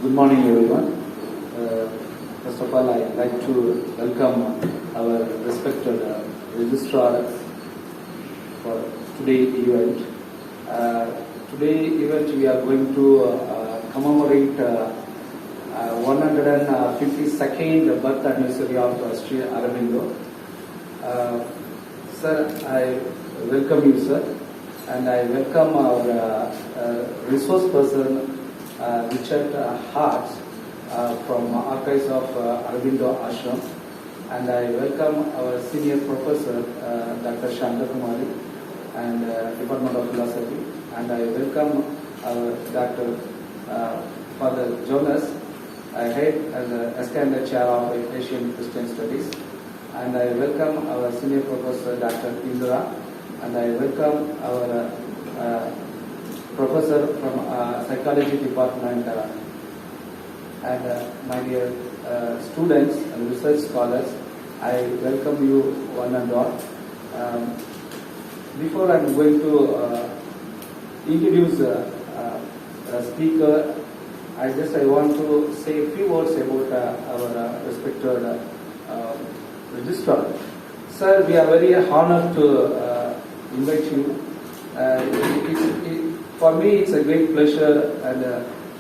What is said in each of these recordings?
Good morning, everyone. First of all, I'd like to welcome our respected Registrar for today's event. Today's event we are going to commemorate 152nd birth anniversary of Sri Aurobindo. Sir, I welcome you, sir, and I welcome our resource person, Richard Hartz, from Archives of Aurobindo Ashram, and I welcome our senior professor, Dr. Shantakumari, and Department of Philosophy, and I welcome our Dr. Father Jonas, head and Ascanda Chair of Asian Christian Studies, and I welcome our senior professor, Dr. Indra, and I welcome our professor from psychology department, and my dear students and research scholars. I welcome you one and all. Before I'm going to introduce a speaker, I want to say a few words about our respected Registrar. Sir, we are very honored to invite you. For me, it's a great pleasure and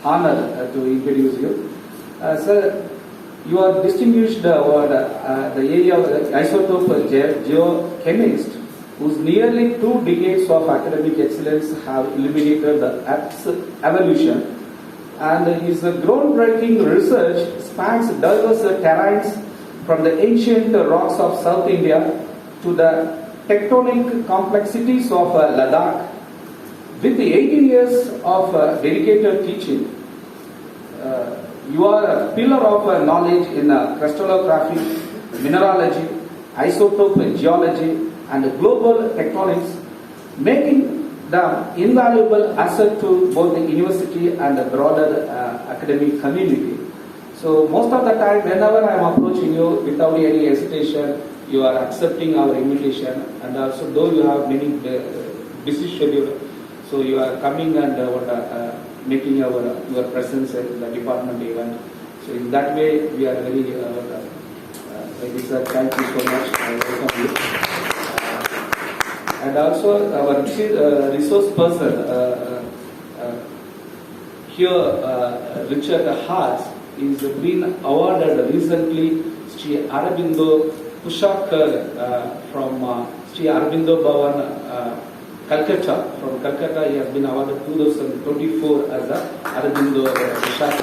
honor to introduce you. Sir, you are distinguished award the area of isotope geochemist, whose nearly 2 decades of academic excellence have illuminated the Earth's evolution, and his groundbreaking research spans diverse terrains from the ancient rocks of South India to the tectonic complexities of Ladakh. With 18 years of dedicated teaching, you are a pillar of knowledge in crystallography, mineralogy, isotope geology, and global tectonics, making them invaluable asset to both the university and the broader academic community. So most of the time, whenever I am approaching you without any hesitation, you are accepting our invitation, and also though you have many busy schedule, so you are coming and making your presence at the department event. So in that way, we are very sir, thank you so much. I welcome you. And also our resource person here, Richard Hartz, is been awarded recently Sri Aurobindo Puducherry from Sri Aurobindo Bhavan, Calcutta. From Calcutta, he has been awarded 2024 as a Aurobindo Puducherry.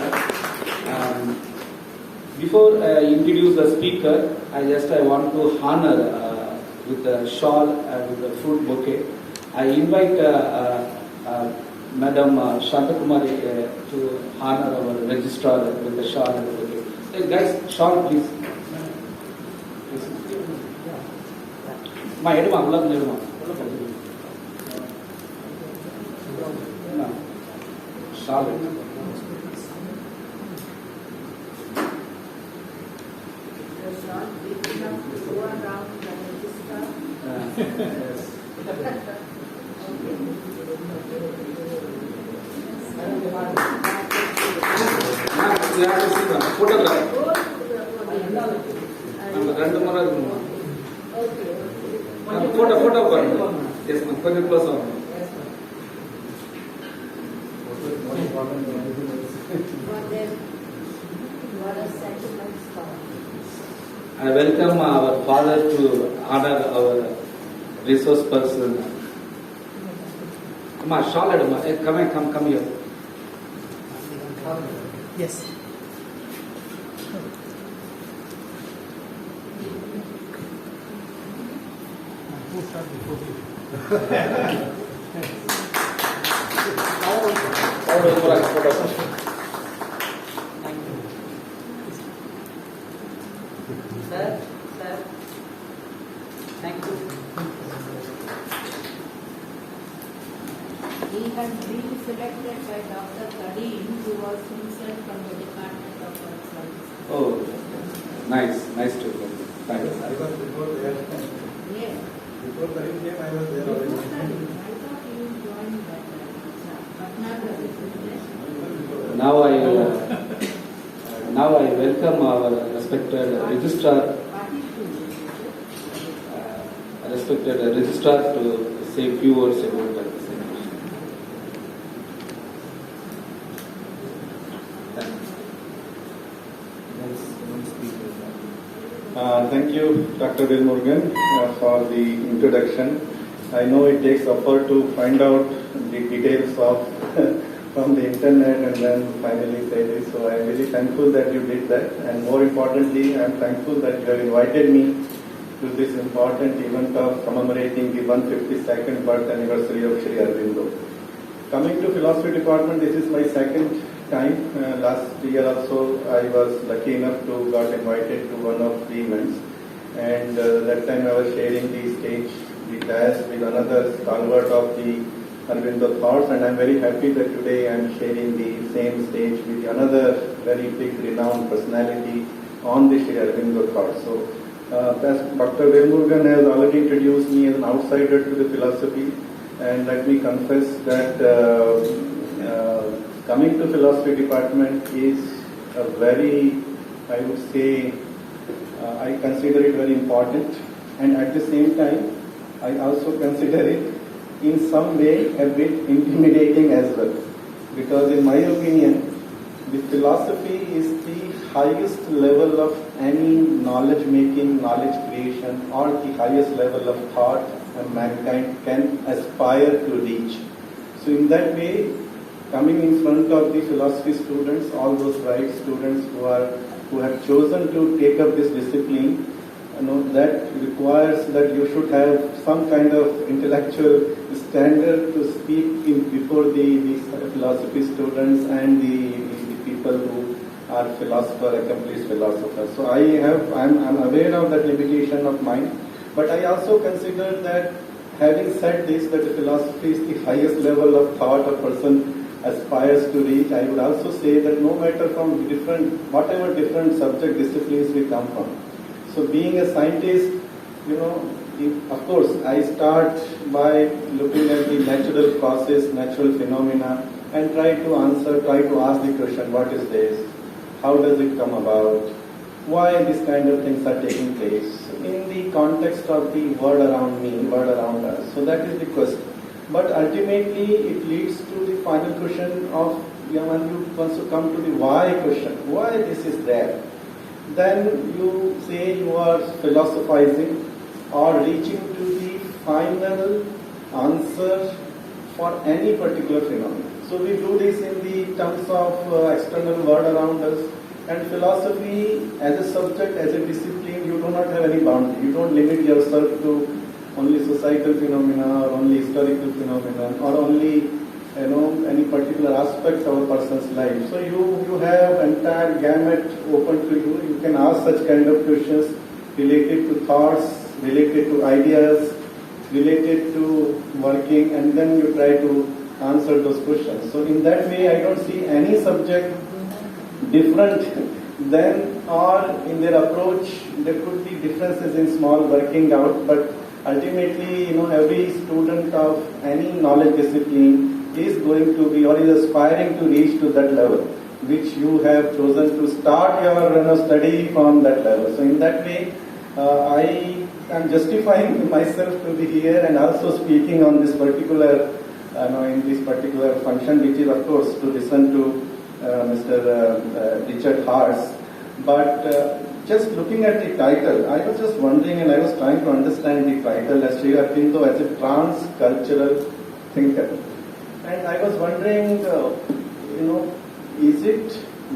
Before I introduce the speaker, I want to honor with a shawl and with a fruit bouquet. I invite Madam Shantakumari to honor our registrar with the shawl and the bouquet. Hey guys, shawl please. My eduma, ullam neduma. Shawl. Yes. Photograph. Photo. Yes, ma'am. Close on. I welcome our father to honor our resource person. Come on, Charlotte, come here. Yes. Who start before you? Sir, thank you. He has been selected by Dr. Karim, who was himself from the Department of Earth Science. Oh, nice to know. Thanks. I was before there. Yes. Before Karim came, I was there already. Before Karim, I thought you joined that time. But not the Now I welcome our respected registrar. To say a few words about that. Thank you, Dr. Velmurugan, for the introduction. I know it takes effort to find out the details of from the internet and then finally say this. So I am really thankful that you did that, and more importantly, I am thankful that you have invited me to this important event of commemorating the 152nd birth anniversary of Sri Aurobindo. Coming to philosophy department, this is my second time. Last year also I was lucky enough to got invited to one of the events, and that time I was sharing the stage, the dais with another stalwart of the Aurobindo thoughts, and I am very happy that today I am sharing the same stage with another very big renowned personality on the Sri Aurobindo thoughts. So as Dr. Velmurugan has already introduced me as an outsider to the philosophy, and let me confess that coming to philosophy department is a very, I would say, I consider it very important, and at the same time, I also consider it in some way a bit intimidating as well, because in my opinion, the philosophy is the highest level of any knowledge making, knowledge creation, or the highest level of thought mankind can aspire to reach. So in that way, coming in front of the philosophy students, all those bright students who have chosen to take up this discipline, that requires that you should have some kind of intellectual standard to speak before the philosophy students and the people who are accomplished philosophers. So I'm aware of that limitation of mine, but I also consider that having said this, that the philosophy is the highest level of thought a person aspires to reach, I would also say that no matter from whatever different subject disciplines we come from. So being a scientist, of course, I start by looking at the natural process, natural phenomena, and try to ask the question, what is this? How does it come about? Why these kind of things are taking place? In the context of the world around me, world around us. So that is the question. But ultimately, it leads to the final question of, when you want to come to the why question, why this is there? Then you say you are philosophizing or reaching to the final answer for any particular phenomenon. So we do this in the terms of external world around us, and philosophy as a subject, as a discipline, you do not have any boundary. You don't limit yourself to only societal phenomena or only historical phenomena or only any particular aspect of a person's life. So you have entire gamut open to you. You can ask such kind of questions related to thoughts, related to ideas, related to working, and then you try to answer those questions. So in that way, I don't see any subject different than, or in their approach, there could be differences in small working out, but ultimately, every student of any knowledge discipline is going to be or is aspiring to reach to that level, which you have chosen to start your study from that level. So in that way, I am justifying myself to be here and also speaking on this particular, in this particular function, which is of course to listen to Mr. Richard Hartz. But just looking at the title, I was just wondering, and I was trying to understand the title as Sri Aurobindo as a transcultural thinker. And I was wondering,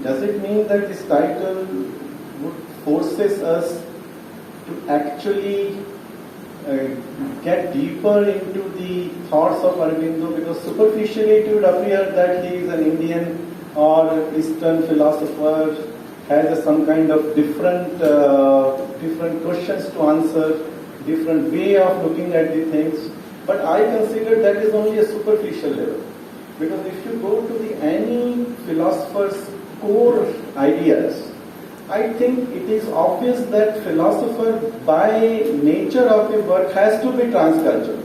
does it mean that this title forces us to actually get deeper into the thoughts of Aurobindo? Because superficially it would appear that he is an Indian or Eastern philosopher, has some kind of different questions to answer, different way of looking at the things. But I consider that is only a superficial level. Because if you go to any philosopher's core ideas, I think it is obvious that philosopher by nature of the work has to be transcultural.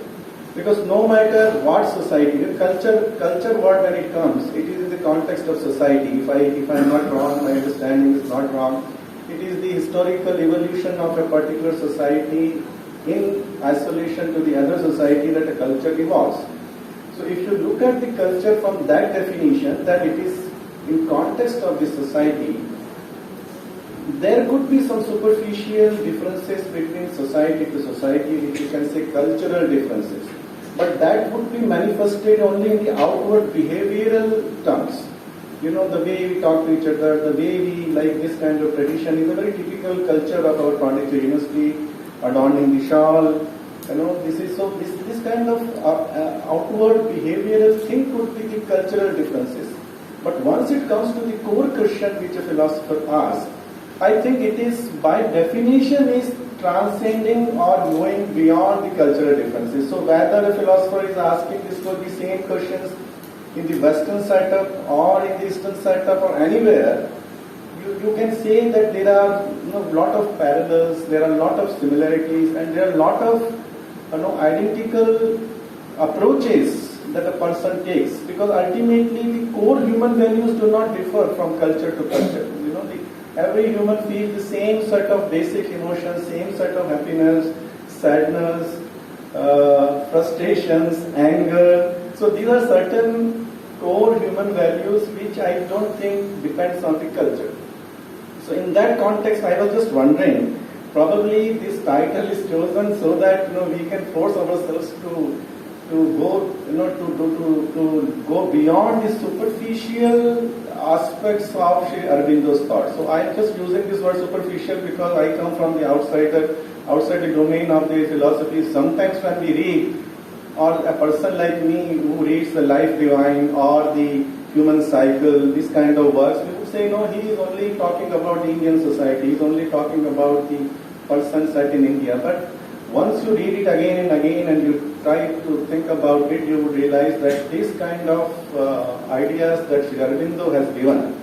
Because no matter what society, culture word when it comes, it is in the context of society. If I am not wrong, my understanding is not wrong, it is the historical evolution of a particular society in isolation to the other society that a culture evolves. So if you look at the culture from that definition, that it is in context of the society, there could be some superficial differences between society to society, which you can say cultural differences. But that would be manifested only in the outward behavioral terms. You know, the way we talk to each other, the way we like this kind of tradition is a very typical culture of our Pondicherry University, adorning the shawl. You know, this kind of outward behavioral thing could be the cultural differences. But once it comes to the core question which a philosopher asks, I think it is by definition is transcending or going beyond the cultural differences. So whether a philosopher is asking this for the same questions in the Western setup or in the Eastern setup or anywhere, you can say that there are lot of parallels, there are a lot of similarities, and there are a lot of identical approaches that a person takes, because ultimately the core human values do not differ from culture to culture. Every human feels the same set of basic emotions, same set of happiness, sadness, frustrations, anger. So these are certain core human values which I don't think depends on the culture. So in that context, I was just wondering, probably this title is chosen so that we can force ourselves to go to go beyond the superficial aspects of Sri Aurobindo's thought. So I am just using this word superficial because I come from the outside the domain of the philosophy. Sometimes when we read, or a person like me who reads the Life Divine or the Human Cycle, this kind of works, we would say, no, he is only talking about the Indian society, he is only talking about the person set in India. But once you read it again and again and you try to think about it, you would realize that this kind of ideas that Sri Aurobindo has given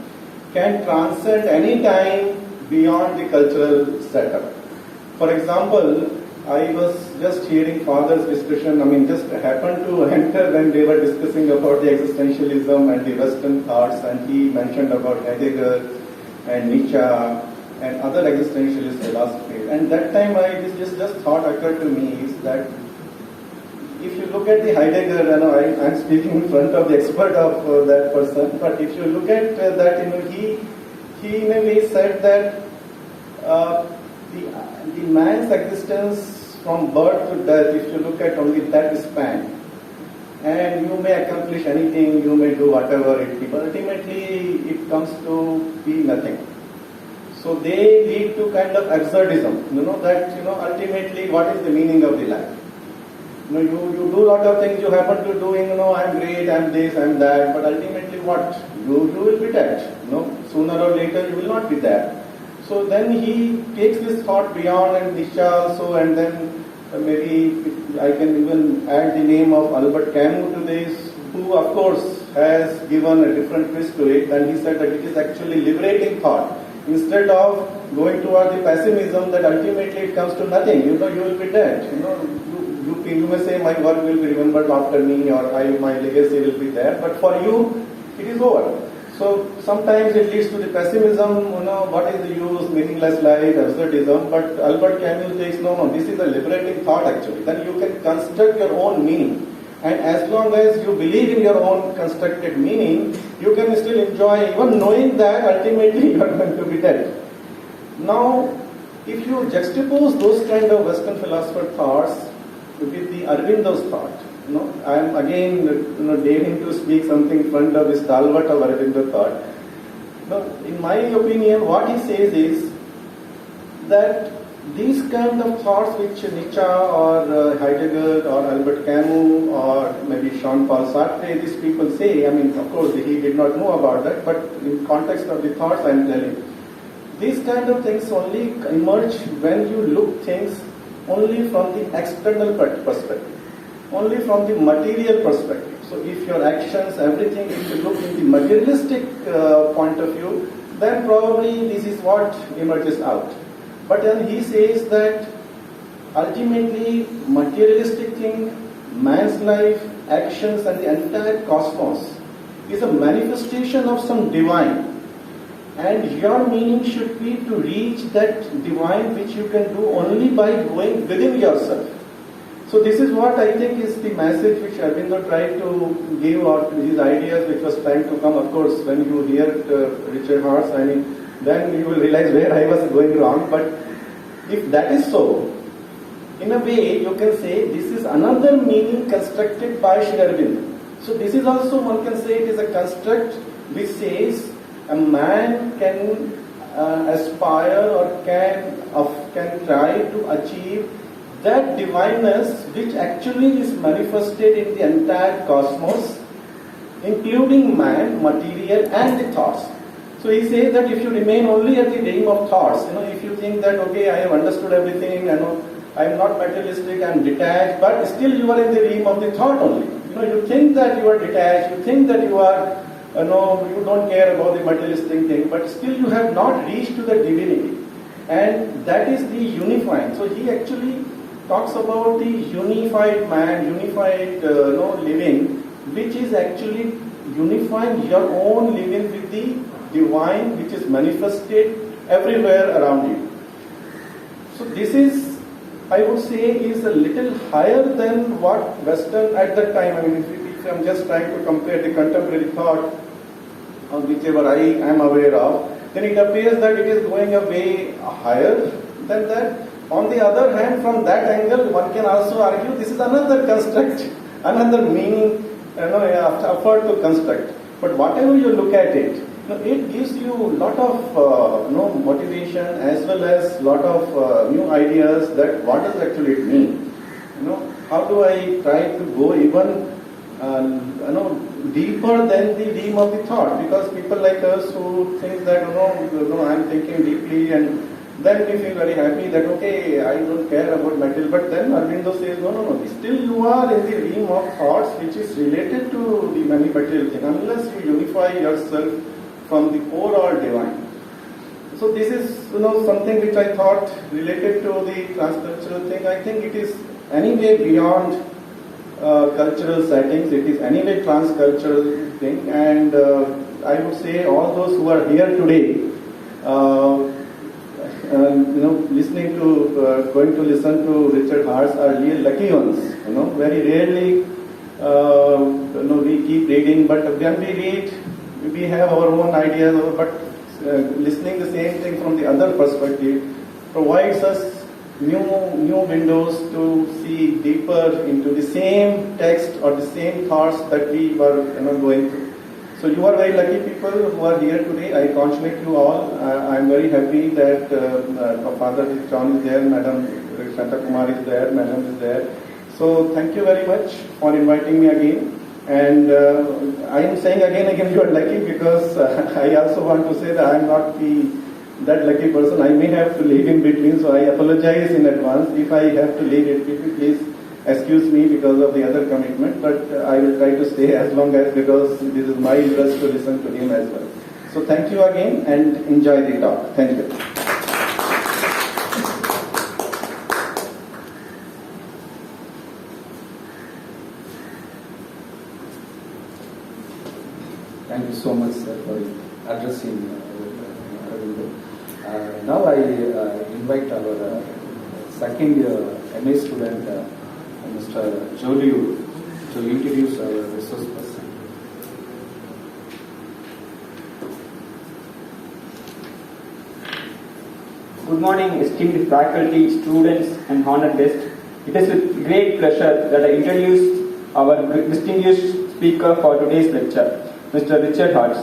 can transcend any time beyond the cultural setup. For example, I was just hearing father's discussion, just happened to enter when they were discussing about the existentialism and the Western thoughts, and he mentioned about Heidegger and Nietzsche and other existentialist philosophies. And that time this thought occurred to me is that if you look at the Heidegger, I'm speaking in front of the expert of that person, but if you look at that, he in a way said that the man's existence from birth to death, if you look at only that span, and you may accomplish anything, you may do whatever it be, but ultimately it comes to be nothing. So they lead to kind of absurdism, that ultimately what is the meaning of the life? You do a lot of things, you happen to doing, I'm great, I'm this, I'm that, but ultimately what? You will be dead. Sooner or later you will not be there. So then he takes this thought beyond, and Nietzsche also, and then maybe I can even add the name of Albert Camus to this, who of course has given a different twist to it, and he said that it is actually liberating thought. Instead of going toward the pessimism that ultimately it comes to nothing, you will be dead. You may say my work will be remembered after me, or my legacy will be there, but for you it is over. So sometimes it leads to the pessimism, what is the use, meaningless life, absurdism, but Albert Camus takes, no, this is a liberating thought actually. Then you can construct your own meaning. And as long as you believe in your own constructed meaning, you can still enjoy, even knowing that ultimately you are going to be dead. Now, if you juxtapose those kind of Western philosopher thoughts with the Aurobindo's thought, I am again daring to speak something in front of this stalwart of Aurobindo thought. In my opinion, what he says is that these kind of thoughts which Nietzsche or Heidegger or Albert Camus or maybe Jean-Paul Sartre, these people say, of course he did not know about that, but in context of the thoughts I am telling, these kind of things only emerge when you look things only from the external perspective, only from the material perspective. So if your actions, everything, if you look in the materialistic point of view, then probably this is what emerges out. But then he says that ultimately materialistic thing, man's life, actions and the entire cosmos is a manifestation of some divine. And your meaning should be to reach that divine which you can do only by going within yourself. So this is what I think is the message which Aurobindo tried to give, or his ideas which was trying to come. Of course, when you hear Richard Hartz, I mean, then you will realize where I was going wrong. But if that is so, in a way you can say this is another meaning constructed by Sri Aurobindo. So this is also, one can say, it is a construct which says a man can aspire or can try to achieve that divineness which actually is manifested in the entire cosmos, including man, material and the thoughts. So he says that if you remain only at the realm of thoughts, if you think that, okay, I have understood everything, I am not materialistic, I am detached, but still you are in the realm of the thought only. You think that you are detached, you think that you are, you don't care about the materialistic thing, but still you have not reached to the divinity. And that is the unifying. So he actually talks about the unified man, unified living, which is actually unifying your own living with the divine which is manifested everywhere around you. So this is, I would say, is a little higher than what Western at that time, if I am just trying to compare the contemporary thought on whichever I am aware of, then it appears that it is going a way higher than that. On the other hand, from that angle, one can also argue this is another construct, another meaning, effort to construct. But whatever you look at it, it gives you a lot of motivation as well as lot of new ideas that what does actually it mean. How do I try to go even deeper than the realm of the thought? Because people like us who think that I am thinking deeply, and then we feel very happy that okay, I don't care about material. But then Aurobindo says no. Still you are in the realm of thoughts which is related to the many material thing unless you unify yourself from the overall divine. So this is something which I thought related to the transcultural thing. I think it is anyway beyond cultural settings. It is anyway transcultural thing, and I would say all those who are here today, listening to, going to listen to Richard Hartz are real lucky ones. Very rarely, we keep reading, but when we read, we have our own ideas, but listening the same thing from the other perspective provides us new windows to see deeper into the same text or the same thoughts that we were going through. So you are very lucky people who are here today. I congratulate you all. I am very happy that Father John is there, Madam Shanta Kumar is there, Madam is there. So thank you very much for inviting me again. And I am saying again you are lucky because I also want to say that I am not that lucky person. I may have to leave in between, so I apologize in advance. If I have to leave it, please excuse me because of the other commitment, but I will try to stay as long as, because this is my interest to listen to him as well. So thank you again and enjoy the talk. Thank you. Thank you so much, sir, for addressing Aurobindo. Now I invite our second year MA student, Mr. Joliu, to introduce our resource person. Good morning, esteemed faculty, students, and honored guests. It is with great pleasure that I introduce our distinguished speaker for today's lecture, Mr. Richard Hartz.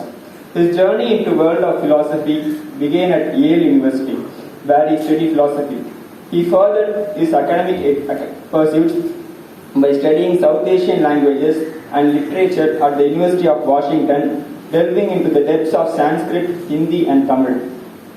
His journey into the world of philosophy began at Yale University, where he studied philosophy. He furthered his academic pursuits by studying South Asian languages and literature at the University of Washington, delving into the depths of Sanskrit, Hindi, and Tamil.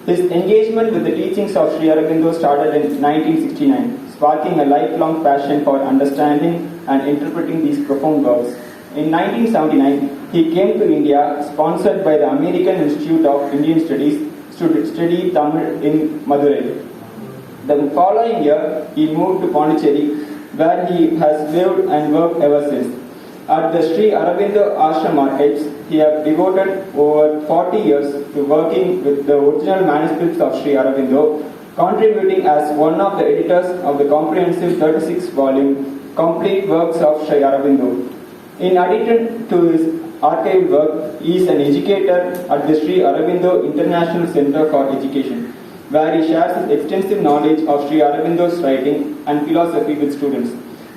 His engagement with the teachings of Sri Aurobindo started in 1969, sparking a lifelong passion for understanding and interpreting these profound works. In 1979, he came to India, sponsored by the American Institute of Indian Studies, to study Tamil in Madurai. The following year, he moved to Puducherry, where he has lived and worked ever since. At the Sri Aurobindo Ashram archives, he has devoted over 40 years to working with the original manuscripts of Sri Aurobindo, contributing as one of the editors of the comprehensive 36-volume Complete Works of Sri Aurobindo. In addition to his archival work, he is an educator at the Sri Aurobindo International Center for Education, where he shares his extensive knowledge of Sri Aurobindo's writing and philosophy with students.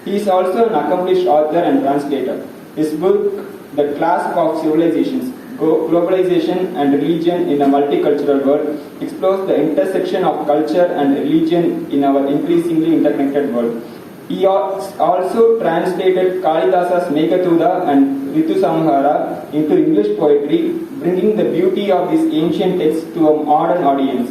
He is also an accomplished author and translator. His book, The Clasp of Civilizations, Globalization and Religion in a Multicultural World, explores the intersection of culture and religion in our increasingly interconnected world. He also translated Kalidasa's Meghaduta and Ritusamhara into English poetry, bringing the beauty of these ancient texts to a modern audience.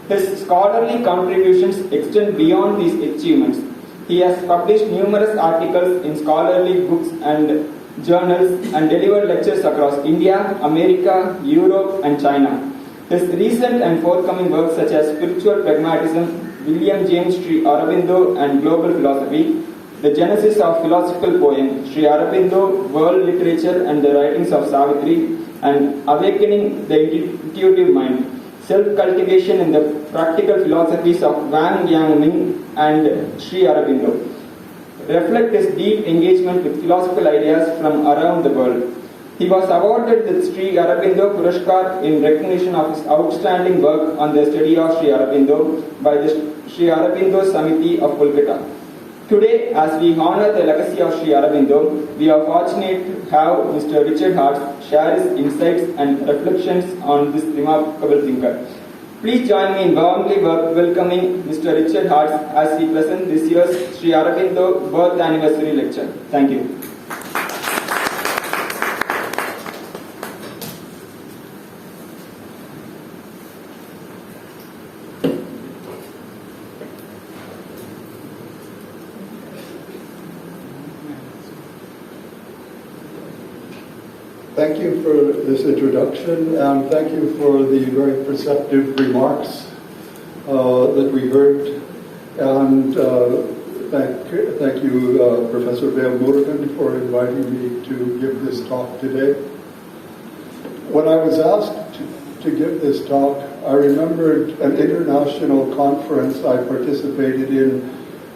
His scholarly contributions extend beyond these achievements. He has published numerous articles in scholarly books and journals and delivered lectures across India, America, Europe, and China. His recent and forthcoming works such as Spiritual Pragmatism, William James Sri Aurobindo and Global Philosophy, The Genesis of Philosophical Poem, Sri Aurobindo, World Literature and the Writings of Savitri, and Awakening the Intuitive Mind, Self-Cultivation in the Practical Philosophies of Wang Yangming and Sri Aurobindo, reflect his deep engagement with philosophical ideas from around the world. He was awarded the Sri Aurobindo Purucherry in recognition of his outstanding work on the study of Sri Aurobindo by the Sri Aurobindo Samiti of Kolkata. Today, as we honor the legacy of Sri Aurobindo, we are fortunate to have Mr. Richard Hartz share his insights and reflections on this remarkable thinker. Please join me in warmly welcoming Mr. Richard Hartz as he presents this year's Sri Aurobindo Birth Anniversary Lecture. Thank you. Thank you for this introduction, and thank you for the very perceptive remarks that we heard. And thank you, Professor Velmurugan, for inviting me to give this talk today. When I was asked to give this talk, I remembered an international conference I participated in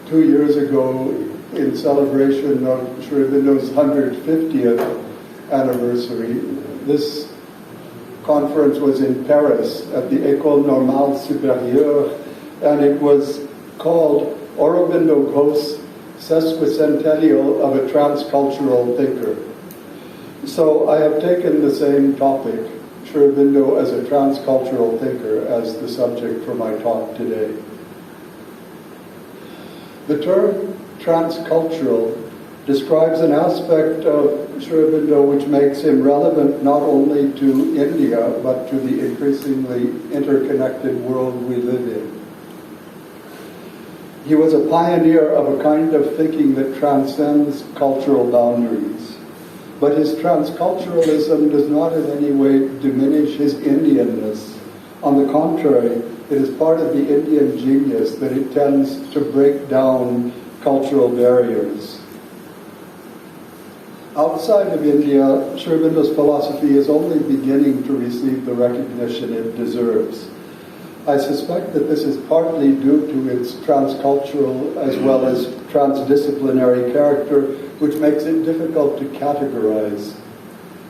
2 years ago in celebration of Sri Aurobindo's 150th anniversary. This conference was in Paris at the École Normale Supérieure, and it was called Aurobindo Ghos, Sesquicentennial of a Transcultural Thinker. So I have taken the same topic, Sri Aurobindo as a transcultural thinker, as the subject for my talk today. The term transcultural describes an aspect of Sri Aurobindo which makes him relevant not only to India, but to the increasingly interconnected world we live in. He was a pioneer of a kind of thinking that transcends cultural boundaries. But his transculturalism does not in any way diminish his Indianness. On the contrary, it is part of the Indian genius that it tends to break down cultural barriers. Outside of India, Sri Aurobindo's philosophy is only beginning to receive the recognition it deserves. I suspect that this is partly due to its transcultural as well as transdisciplinary character, which makes it difficult to categorize.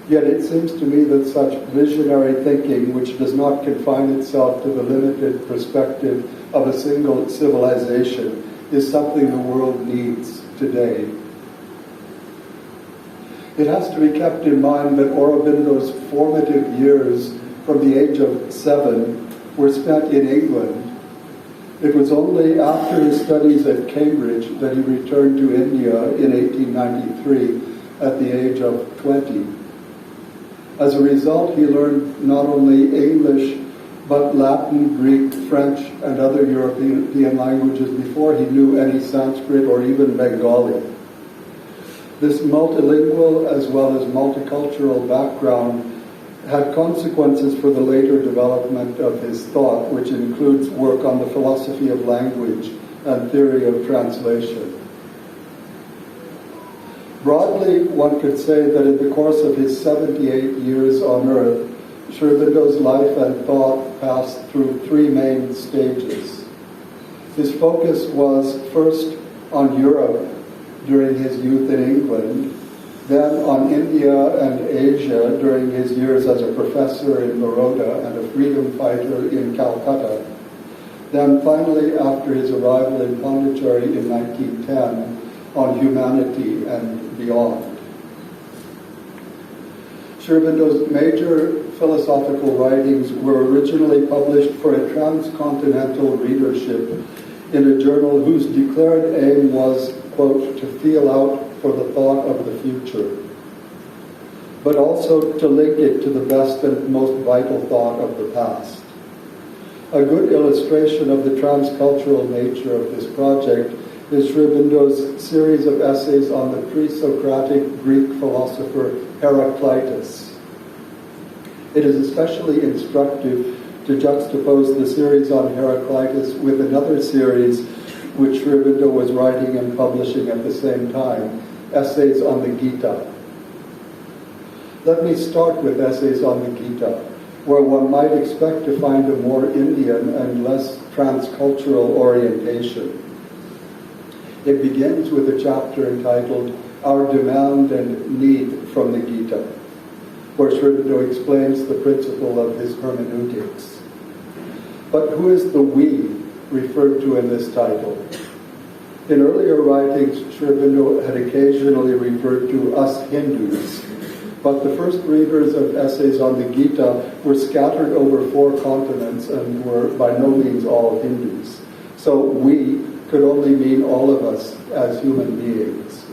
Yet it seems to me that such visionary thinking, which does not confine itself to the limited perspective of a single civilization, is something the world needs today. It has to be kept in mind that Aurobindo's formative years from the age of 7 were spent in England. It was only after his studies at Cambridge that he returned to India in 1893 at the age of 20. As a result, he learned not only English, but Latin, Greek, French, and other European languages before he knew any Sanskrit or even Bengali. This multilingual as well as multicultural background had consequences for the later development of his thought, which includes work on the philosophy of language and theory of translation. Broadly, one could say that in the course of his 78 years on Earth, Sri Aurobindo's life and thought passed through three main stages. His focus was first on Europe during his youth in England, then on India and Asia during his years as a professor in Baroda and a freedom fighter in Calcutta, then finally after his arrival in Puducherry in 1910 on humanity and beyond. Sri Aurobindo's major philosophical writings were originally published for a transcontinental readership in a journal whose declared aim was, quote, to feel out for the thought of the future, but also to link it to the best and most vital thought of the past. A good illustration of the transcultural nature of this project is Sri Aurobindo's series of essays on the pre-Socratic Greek philosopher Heraclitus. It is especially instructive to juxtapose the series on Heraclitus with another series which Sri Aurobindo was writing and publishing at the same time, Essays on the Gita. Let me start with Essays on the Gita, where one might expect to find a more Indian and less transcultural orientation. It begins with a chapter entitled Our Demand and Need from the Gita, where Sri Aurobindo explains the principle of his hermeneutics. But who is the we referred to in this title? In earlier writings, Sri Aurobindo had occasionally referred to us Hindus, but the first readers of Essays on the Gita were scattered over 4 continents and were by no means all Hindus. So we could only mean all of us as human beings.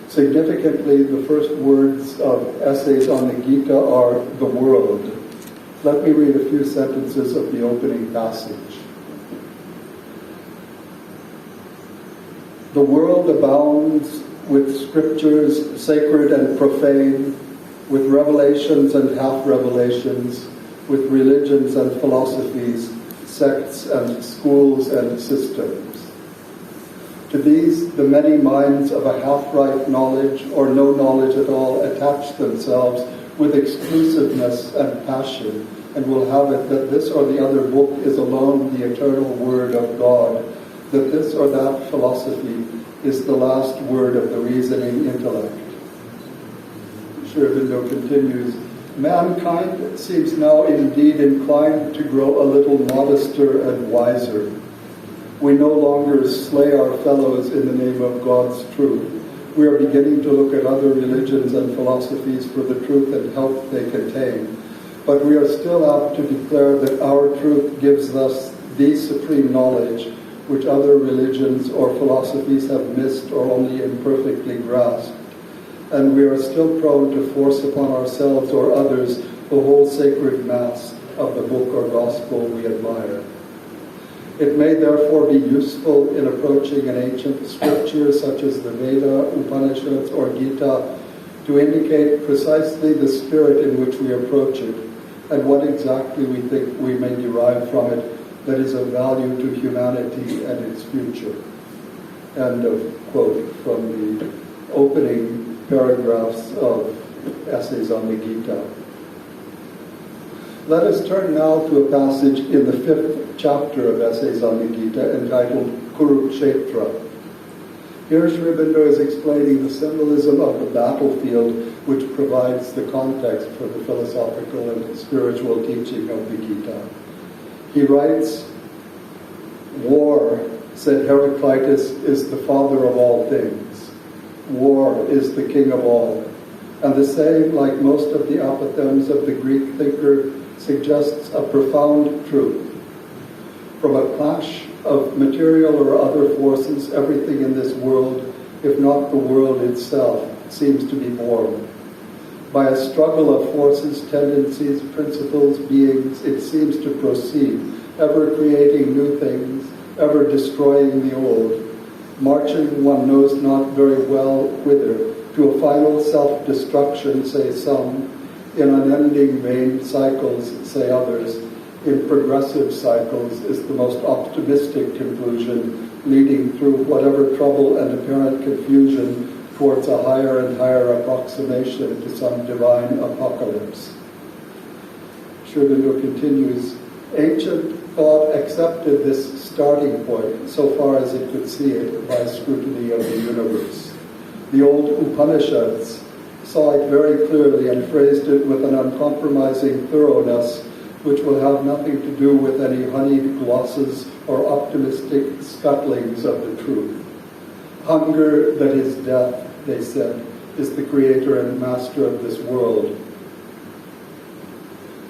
Significantly, the first words of Essays on the Gita are the world. Let me read a few sentences of the opening passage. The world abounds with scriptures, sacred and profane, with revelations and half-revelations, with religions and philosophies, sects and schools and systems. To these, the many minds of a half-right knowledge or no knowledge at all attach themselves with exclusiveness and passion, and will have it that this or the other book is alone the eternal word of God, that this or that philosophy is the last word of the reasoning intellect. Sri Aurobindo continues, mankind seems now indeed inclined to grow a little modester and wiser. We no longer slay our fellows in the name of God's truth. We are beginning to look at other religions and philosophies for the truth and help they contain. But we are still apt to declare that our truth gives us the supreme knowledge which other religions or philosophies have missed or only imperfectly grasped. And we are still prone to force upon ourselves or others the whole sacred mass of the book or gospel we admire. It may therefore be useful in approaching an ancient scripture such as the Veda, Upanishads, or Gita to indicate precisely the spirit in which we approach it and what exactly we think we may derive from it that is of value to humanity and its future. End of quote from the opening paragraphs of Essays on the Gita. Let us turn now to a passage in the 5th chapter of Essays on the Gita entitled Kurukshetra. Here Sri Aurobindo is explaining the symbolism of the battlefield which provides the context for the philosophical and spiritual teaching of the Gita. He writes, war, said Heraclitus, is the father of all things. War is the king of all. And the same, like most of the apothegms of the Greek thinker, suggests a profound truth. From a clash of material or other forces, everything in this world, if not the world itself, seems to be born. By a struggle of forces, tendencies, principles, beings, it seems to proceed, ever creating new things, ever destroying the old, marching one knows not very well whither, to a final self-destruction, say some, in unending vain cycles, say others, in progressive cycles is the most optimistic conclusion, leading through whatever trouble and apparent confusion towards a higher and higher approximation to some divine apocalypse. Aurobindo continues, ancient thought accepted this starting point so far as it could see it by scrutiny of the universe. The old Upanishads saw it very clearly and phrased it with an uncompromising thoroughness which will have nothing to do with any honeyed glosses or optimistic scuttlings of the truth. Hunger that is death, they said, is the creator and master of this world.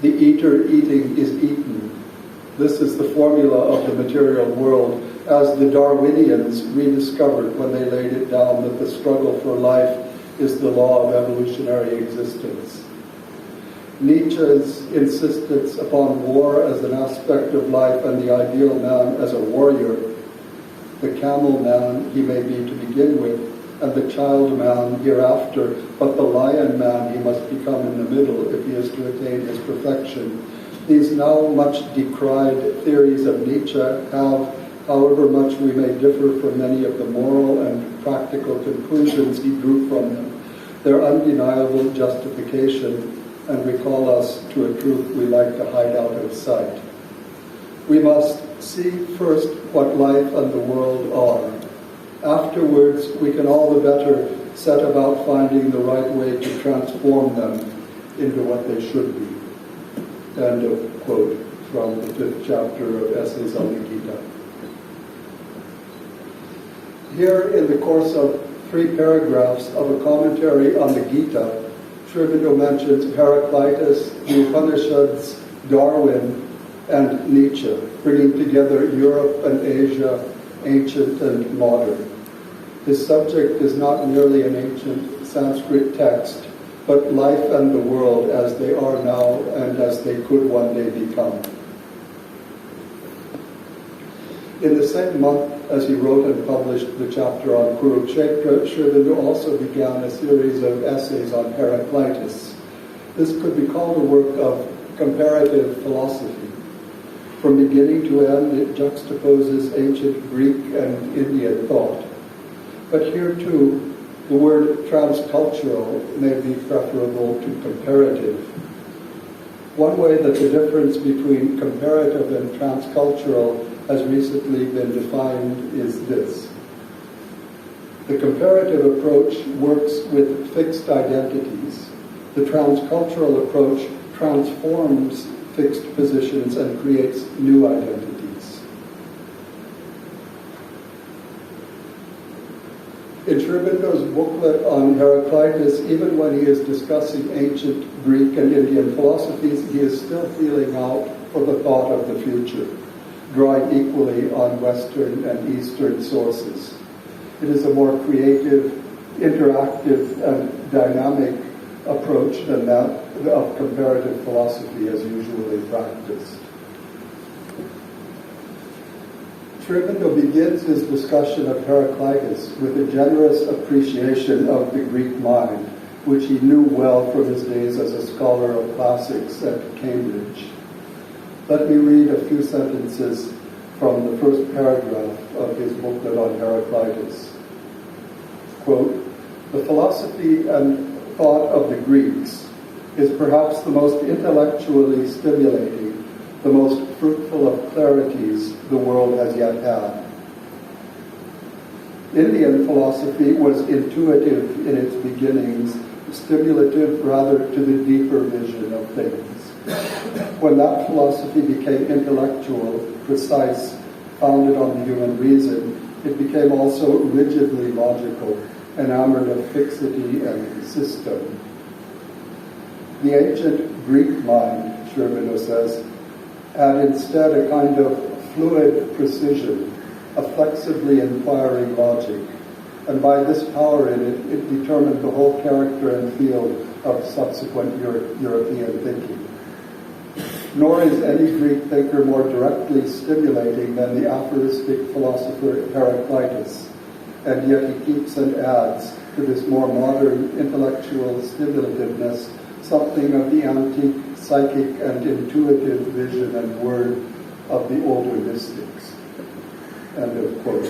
The eater eating is eaten. This is the formula of the material world, as the Darwinians rediscovered when they laid it down that the struggle for life is the law of evolutionary existence. Nietzsche's insistence upon war as an aspect of life and the ideal man as a warrior, the camel man he may be to begin with, and the child man hereafter, but the lion man he must become in the middle if he is to attain his perfection. These now much decried theories of Nietzsche have, however much we may differ from many of the moral and practical conclusions he drew from them, their undeniable justification, and recall us to a truth we like to hide out of sight. We must see first what life and the world are. Afterwards, we can all the better set about finding the right way to transform them into what they should be. End of quote from the 5th chapter of Essays on the Gita. Here, in the course of 3 paragraphs of a commentary on the Gita, Aurobindo mentions Heraclitus, the Upanishads, Darwin, and Nietzsche, bringing together Europe and Asia, ancient and modern. His subject is not merely an ancient Sanskrit text, but life and the world as they are now and as they could one day become. In the same month as he wrote and published the chapter on Kurukshetra, Aurobindo also began a series of essays on Heraclitus. This could be called a work of comparative philosophy. From beginning to end, it juxtaposes ancient Greek and Indian thought. But here too, the word transcultural may be preferable to comparative. One way that the difference between comparative and transcultural has recently been defined is this. The comparative approach works with fixed identities. The transcultural approach transforms fixed positions and creates new identities. In Aurobindo's booklet on Heraclitus, even when he is discussing ancient Greek and Indian philosophies, he is still feeling out for the thought of the future, drawing equally on Western and Eastern sources. It is a more creative, interactive, and dynamic approach than that of comparative philosophy as usually practiced. Aurobindo begins his discussion of Heraclitus with a generous appreciation of the Greek mind, which he knew well from his days as a scholar of classics at Cambridge. Let me read a few sentences from the first paragraph of his booklet on Heraclitus. Quote, "The philosophy and thought of the Greeks is perhaps the most intellectually stimulating, the most fruitful of clarities the world has yet had. Indian philosophy was intuitive in its beginnings, stimulative rather to the deeper vision of things. When that philosophy became intellectual, precise, founded on the human reason, it became also rigidly logical, enamored of fixity and system. The ancient Greek mind," Aurobindo says, "had instead a kind of fluid precision, a flexibly inquiring logic, and by this power in it, it determined the whole character and field of subsequent European thinking. Nor is any Greek thinker more directly stimulating than the aphoristic philosopher Heraclitus, and yet he keeps and adds to this more modern intellectual stimulativeness something of the antique psychic and intuitive vision and word of the older mystics." End of quote.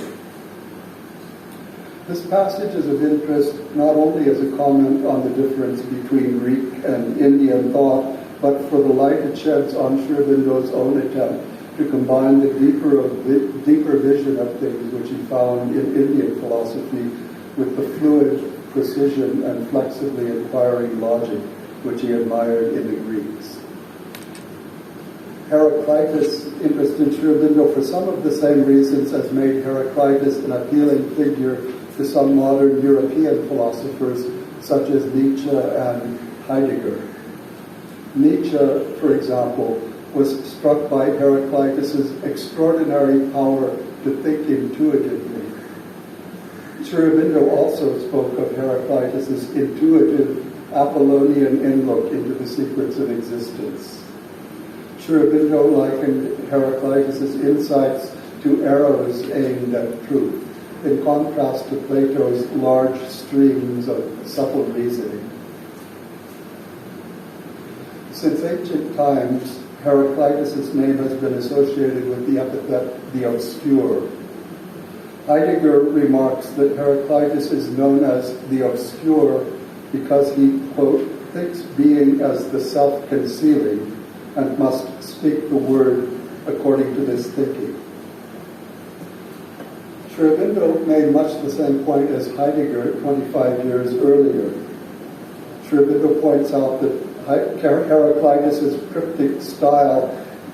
This passage is of interest not only as a comment on the difference between Greek and Indian thought, but for the light it sheds on Aurobindo own attempt to combine the deeper vision of things which he found in Indian philosophy with the fluid precision and flexibly inquiring logic which he admired in the Greeks. Heraclitus interested Aurobindo for some of the same reasons as made Heraclitus an appealing figure to some modern European philosophers such as Nietzsche and Heidegger. Nietzsche, for example, was struck by Heraclitus' extraordinary power to think intuitively. Aurobindo also spoke of Heraclitus' intuitive Apollonian inlook into the secrets of existence. Aurobindo likened Heraclitus' insights to arrows aimed at truth, in contrast to Plato's large streams of subtle reasoning. Since ancient times, Heraclitus' name has been associated with the epithet the obscure. Heidegger remarks that Heraclitus is known as the obscure because he, quote, thinks being as the self-concealing and must speak the word according to this thinking. Aurobindo made much the same point as Heidegger 25 years earlier. Aurobindo points out that Heraclitus' cryptic style,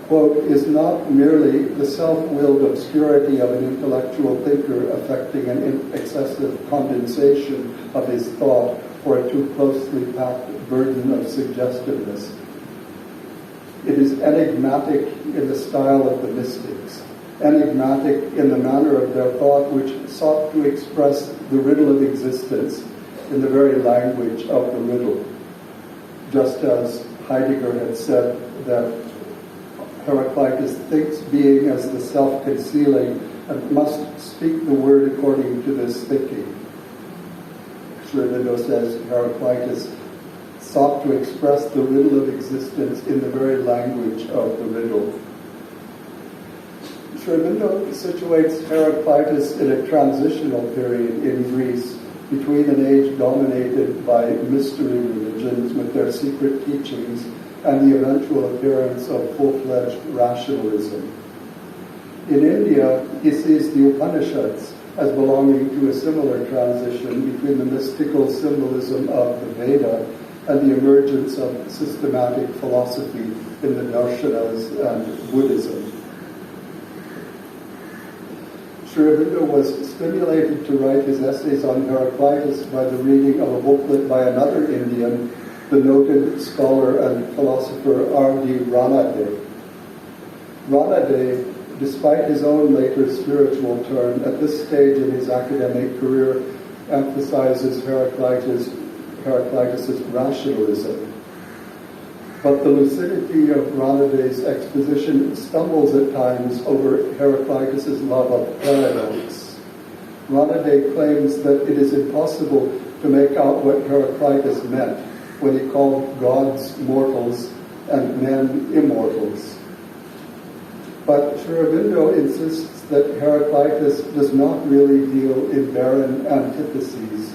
quote, is not merely the self-willed obscurity of an intellectual thinker affecting an excessive condensation of his thought or a too closely packed burden of suggestiveness. It is enigmatic in the style of the mystics, enigmatic in the manner of their thought which sought to express the riddle of existence in the very language of the riddle. Just as Heidegger had said that Heraclitus thinks being as the self-concealing and must speak the word according to this thinking. Aurobindo says Heraclitus sought to express the riddle of existence in the very language of the riddle. Aurobindo situates Heraclitus in a transitional period in Greece between an age dominated by mystery religions with their secret teachings and the eventual appearance of full-fledged rationalism. In India, he sees the Upanishads as belonging to a similar transition between the mystical symbolism of the Veda and the emergence of systematic philosophy in the Darshanas and Buddhism. Aurobindo was stimulated to write his essays on Heraclitus by the reading of a booklet by another Indian, the noted scholar and philosopher R.D. Ranade. Ranade, despite his own later spiritual turn, at this stage in his academic career emphasizes Heraclitus' rationalism. But the lucidity of Ranade's exposition stumbles at times over Heraclitus' love of paradox. Ranade claims that it is impossible to make out what Heraclitus meant when he called gods mortals and men immortals. But Aurobindo insists that Heraclitus does not really deal in barren antitheses.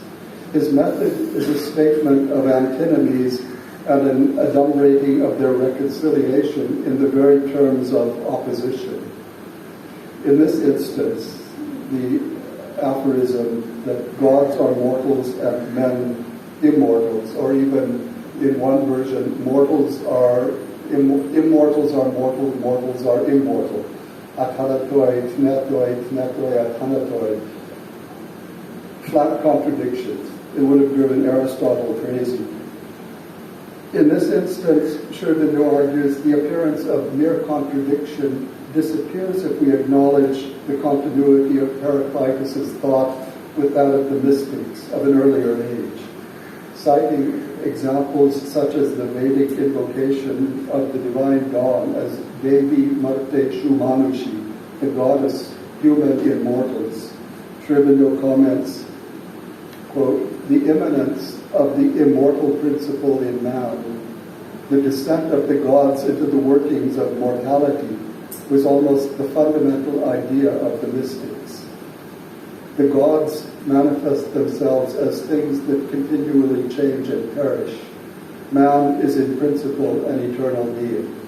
His method is a statement of antinomies and an adumbrating of their reconciliation in the very terms of opposition. In this instance, the aphorism that gods are mortals and men immortals, or even in one version, immortals are mortal, mortals are immortal. Athanatoi, tnetoi, tnetoi, athanatoi. Flat contradictions. It would have driven Aristotle crazy. In this instance, Aurobindo argues the appearance of mere contradiction disappears if we acknowledge the continuity of Heraclitus' thought with that of the mystics of an earlier age, citing examples such as the Vedic invocation of the divine dawn as Devi Marte Shumanushi, the goddess human immortals. Aurobindo comments, quote, the immanence of the immortal principle in man, the descent of the gods into the workings of mortality, was almost the fundamental idea of the mystics. The gods manifest themselves as things that continually change and perish. Man is in principle an eternal being.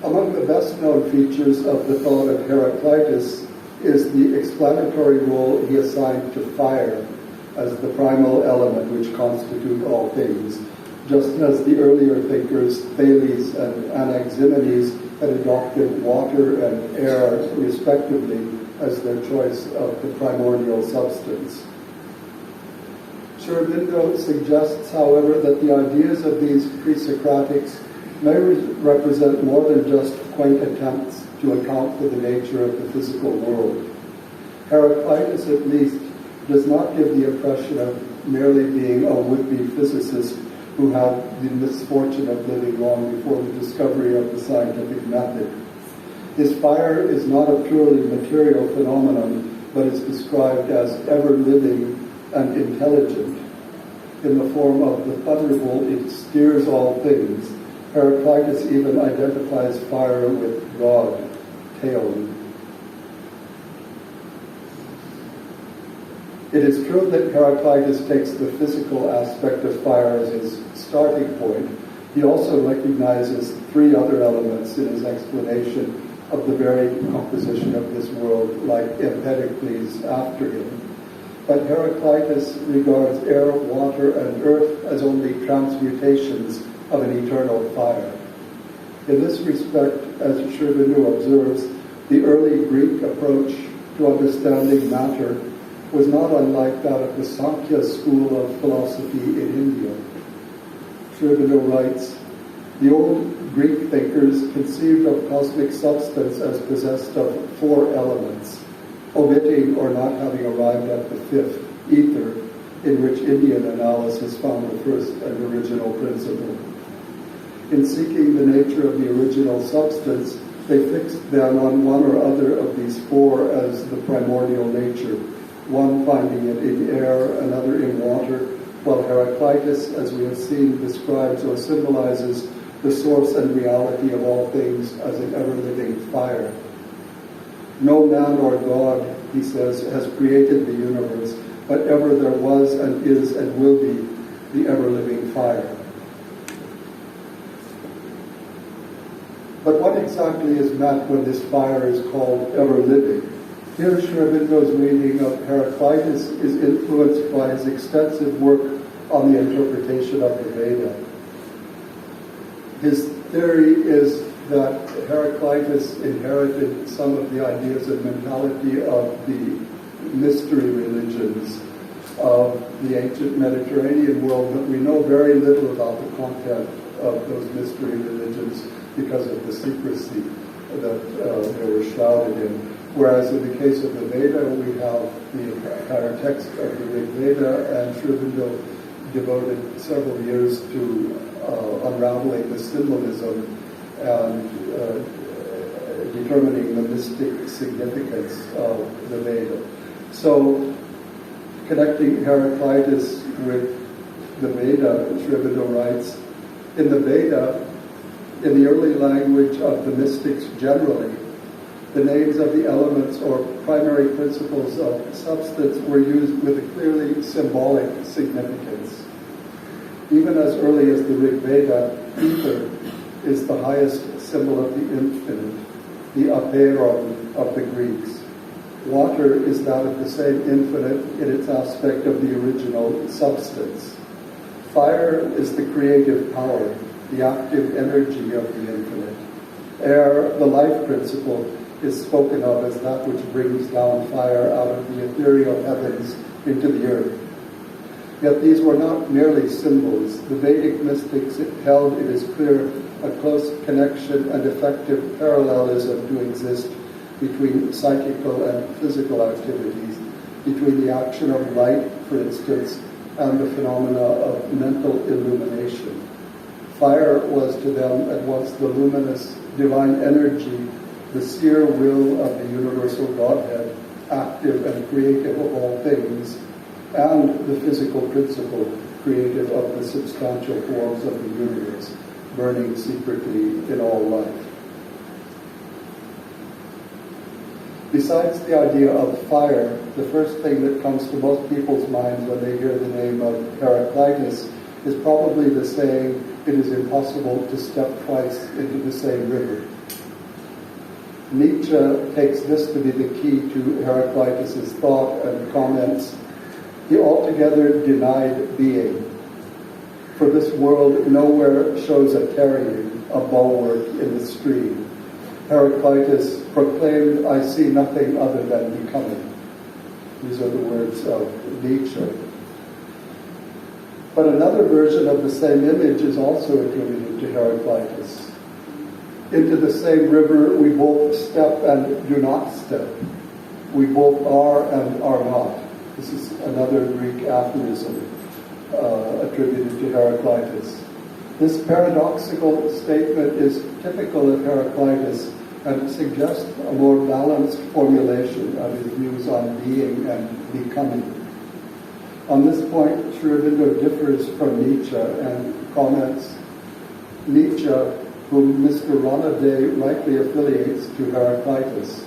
Among the best-known features of the thought of Heraclitus is the explanatory role he assigned to fire as the primal element which constitute all things, just as the earlier thinkers, Thales and Anaximenes, had adopted water and air, respectively, as their choice of the primordial substance. Aurobindo suggests, however, that the ideas of these pre-Socratics may represent more than just quaint attempts to account for the nature of the physical world. Heraclitus, at least, does not give the impression of merely being a would-be physicist who had the misfortune of living long before the discovery of the scientific method. His fire is not a purely material phenomenon, but is described as ever-living and intelligent. In the form of the thunderbolt, it steers all things. Heraclitus even identifies fire with God, Theon. It is true that Heraclitus takes the physical aspect of fire as his starting point. He also recognizes three other elements in his explanation of the very composition of this world, like Empedocles after him. But Heraclitus regards air, water, and earth as only transmutations of an eternal fire. In this respect, as Aurobindo observes, the early Greek approach to understanding matter was not unlike that of the Sankhya school of philosophy in India. Aurobindo writes, the old Greek thinkers conceived of cosmic substance as possessed of four elements, omitting or not having arrived at the fifth, ether, in which Indian analysis found the first and original principle. In seeking the nature of the original substance, they fixed then on one or other of these four as the primordial nature, one finding it in air, another in water, while Heraclitus, as we have seen, describes or symbolizes the source and reality of all things as an ever-living fire. No man or God, he says, has created the universe, but ever there was and is and will be the ever-living fire. But what exactly is meant when this fire is called ever-living? Here, Aurobindo's reading of Heraclitus is influenced by his extensive work on the interpretation of the Veda. His theory is that Heraclitus inherited some of the ideas and mentality of the mystery religions of the ancient Mediterranean world, but we know very little about the content of those mystery religions because of the secrecy that they were shrouded in. Whereas in the case of the Veda, we have the entire text of the Rig Veda, and Aurobindo devoted several years to unraveling the symbolism and determining the mystic significance of the Veda. So, connecting Heraclitus with the Veda, Aurobindo writes, in the Veda, in the early language of the mystics generally, the names of the elements or primary principles of substance were used with a clearly symbolic significance. Even as early as the Rig Veda, ether is the highest symbol of the infinite, the apeiron of the Greeks. Water is that of the same infinite in its aspect of the original substance. Fire is the creative power, the active energy of the infinite. Air, the life principle, is spoken of as that which brings down fire out of the ethereal heavens into the earth. Yet these were not merely symbols. The Vedic mystics held, it is clear, a close connection and effective parallelism to exist between psychical and physical activities, between the action of light, for instance, and the phenomena of mental illumination. Fire was to them at once the luminous divine energy, the seer will of the universal Godhead, active and creative of all things, and the physical principle, creative of the substantial forms of the universe, burning secretly in all life. Besides the idea of fire, the first thing that comes to most people's minds when they hear the name of Heraclitus is probably the saying, "It is impossible to step twice into the same river." Nietzsche takes this to be the key to Heraclitus' thought and comments. He altogether denied being. For this world nowhere shows a carrying, a bulwark in the stream. Heraclitus proclaimed, "I see nothing other than becoming." These are the words of Nietzsche. But another version of the same image is also attributed to Heraclitus. Into the same river we both step and do not step. We both are and are not. This is another Greek aphorism attributed to Heraclitus. This paradoxical statement is typical of Heraclitus and suggests a more balanced formulation of his views on being and becoming. On this point, Aurobindo differs from Nietzsche and comments, Nietzsche, whom Mr. Ranaday rightly affiliates to Heraclitus.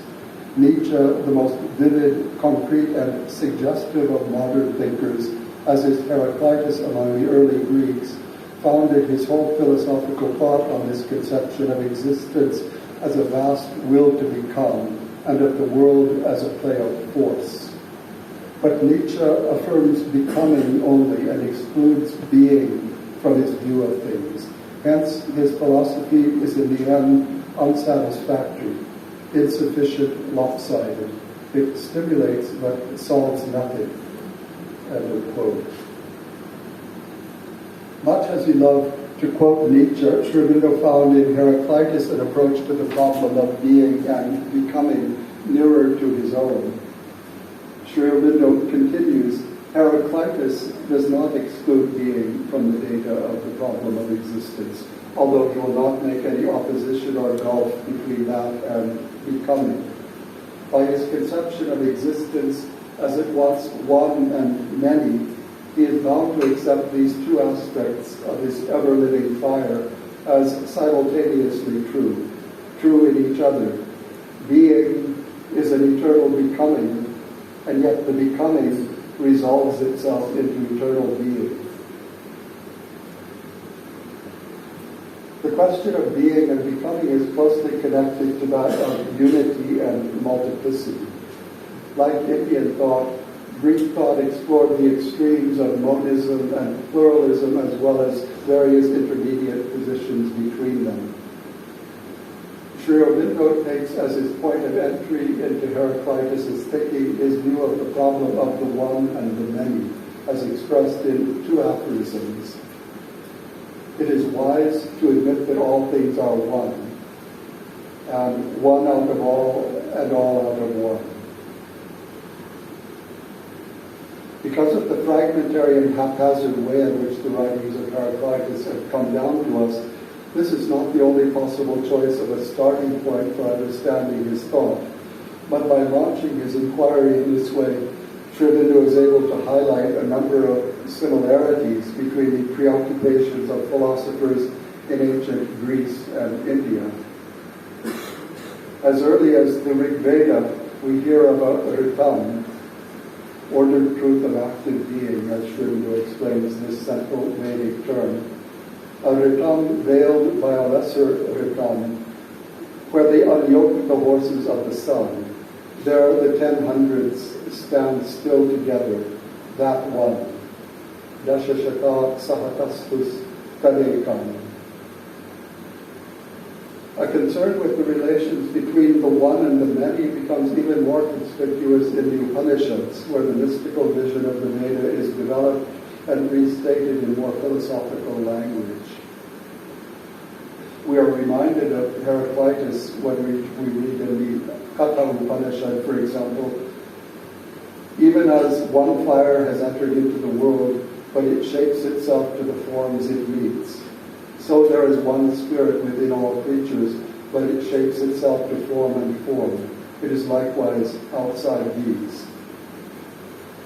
Nietzsche, the most vivid, concrete, and suggestive of modern thinkers, as is Heraclitus among the early Greeks, founded his whole philosophical thought on this conception of existence as a vast will to become, and of the world as a play of force. But Nietzsche affirms becoming only and excludes being from his view of things. Hence, his philosophy is in the end unsatisfactory, insufficient, lopsided. It stimulates but solves nothing. End of quote. Much as he loved to quote Nietzsche, Aurobindo found in Heraclitus an approach to the problem of being and becoming nearer to his own. Aurobindo continues, Heraclitus does not exclude being from the data of the problem of existence, although he will not make any opposition or gulf between that and becoming. By his conception of existence as at once one and many, he is bound to accept these two aspects of his ever-living fire as simultaneously true in each other. Being is an eternal becoming, and yet the becoming resolves itself into eternal being. The question of being and becoming is closely connected to that of unity and multiplicity. Like Indian thought, Greek thought explored the extremes of monism and pluralism as well as various intermediate positions between them. Aurobindo takes as his point of entry into Heraclitus' thinking his view of the problem of the one and the many, as expressed in two aphorisms. It is wise to admit that all things are one, and one out of all and all out of one. Because of the fragmentary and haphazard way in which the writings of Heraclitus have come down to us, this is not the only possible choice of a starting point for understanding his thought. But by launching his inquiry in this way, Aurobindo is able to highlight a number of similarities between the preoccupations of philosophers in ancient Greece and India. As early as the Rig Veda, we hear about Ritam, ordered truth of active being, as Aurobindo explains this central Vedic term. A Ritam veiled by a lesser Ritam, where they unyoked the horses of the sun. There the 10 hundreds stand still together, that one. Dashashaka sahatastus kadekam. A concern with the relations between the one and the many becomes even more conspicuous in the Upanishads, where the mystical vision of the Veda is developed and restated in more philosophical language. We are reminded of Heraclitus when we read in the Katha Upanishad, for example, even as one fire has entered into the world, but it shapes itself to the forms it meets. So there is one spirit within all creatures, but it shapes itself to form and form. It is likewise outside these.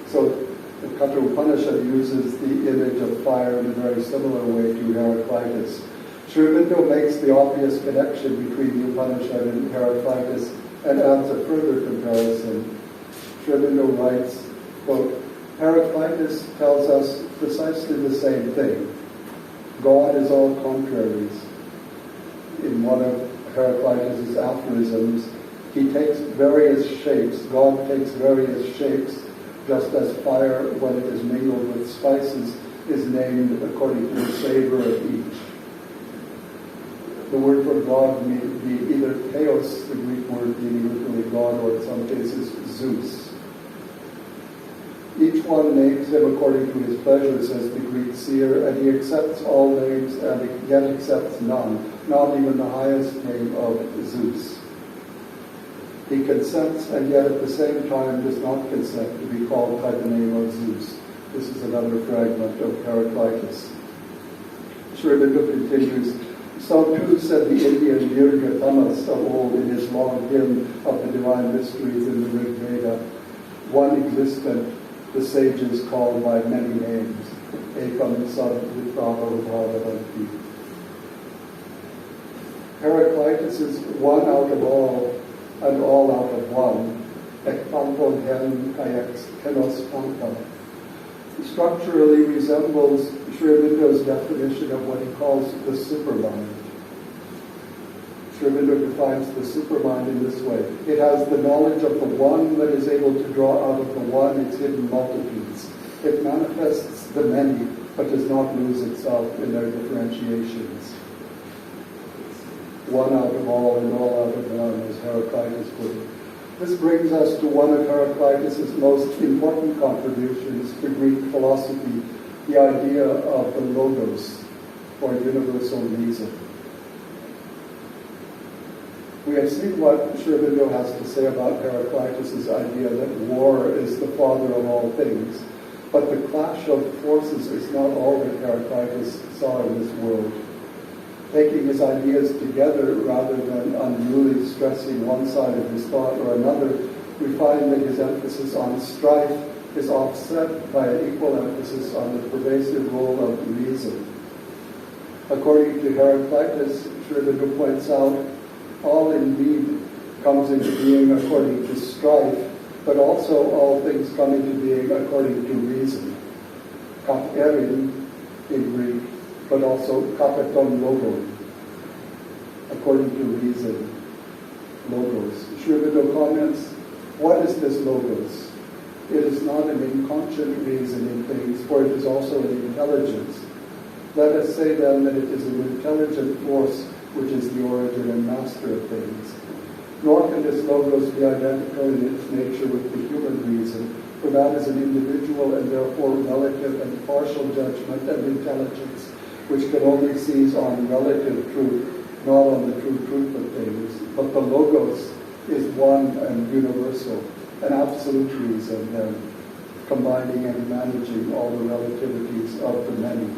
So the Katha Upanishad uses the image of fire in a very similar way to Heraclitus. Aurobindo makes the obvious connection between the Upanishad and Heraclitus and adds a further comparison. Sri Aurobindo writes, quote, Heraclitus tells us precisely the same thing. God is all contraries. In one of Heraclitus' aphorisms, he takes various shapes, God takes various shapes, just as fire, when it is mingled with spices, is named according to the savor of each. The word for God may be either theos, the Greek word meaning literally God, or in some cases Zeus. Each one names him according to his pleasure, says the Greek seer, and he accepts all names and yet accepts none, not even the highest name of Zeus. He consents and yet at the same time does not consent to be called by the name of Zeus. This is another fragment of Heraclitus. Sri Aurobindo continues, so too said the Indian Dirga Tamas of old in his long hymn of the divine mysteries in the Rig Veda. One existent, the sages called by many names. Ekam Sad Viprava Bhavavanti. Heraclitus is one out of all, and all out of one. Ekpampon hen kayex henos pampam. Structurally resembles Sri Aurobindo's definition of what he calls the supermind. Sri Aurobindo defines the supermind in this way. It has the knowledge of the one that is able to draw out of the one its hidden multitudes. It manifests the many, but does not lose itself in their differentiations. One out of all and all out of one, as Heraclitus put it. This brings us to one of Heraclitus' most important contributions to Greek philosophy, the idea of the logos, or universal reason. We have seen what Sri Aurobindo has to say about Heraclitus' idea that war is the father of all things, but the clash of forces is not all that Heraclitus saw in this world. Taking his ideas together rather than unduly stressing one side of his thought or another, we find that his emphasis on strife is offset by an equal emphasis on the pervasive role of reason. According to Heraclitus, Sri Aurobindo points out, all indeed comes into being according to strife, but also all things come into being according to reason. Kap erin in Greek, but also kapeton logon, according to reason, logos. Sri Aurobindo comments, what is this logos? It is not an inconscient reason in things, for it is also an intelligence. Let us say then that it is an intelligent force which is the origin and master of things. Nor can this logos be identical in its nature with the human reason, for that is an individual and therefore relative and partial judgment and intelligence, which can only seize on relative truth, not on the true truth of things. But the logos is one and universal, an absolute reason, then, combining and managing all the relativities of the many.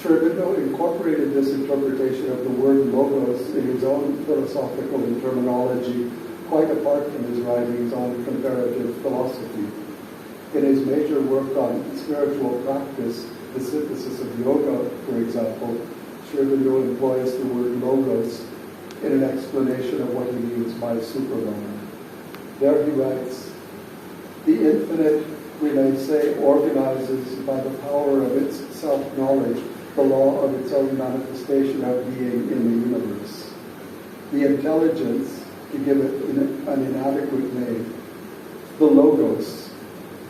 Sri Aurobindo incorporated this interpretation of the word logos in his own philosophical terminology, quite apart from his writings on comparative philosophy. In his major work on spiritual practice, the synthesis of yoga, for example, Sri Aurobindo employs the word logos in an explanation of what he means by supermind. There he writes, the infinite, we may say, organizes by the power of its self-knowledge the law of its own manifestation of being in the universe. The intelligence, to give it an inadequate name, the logos,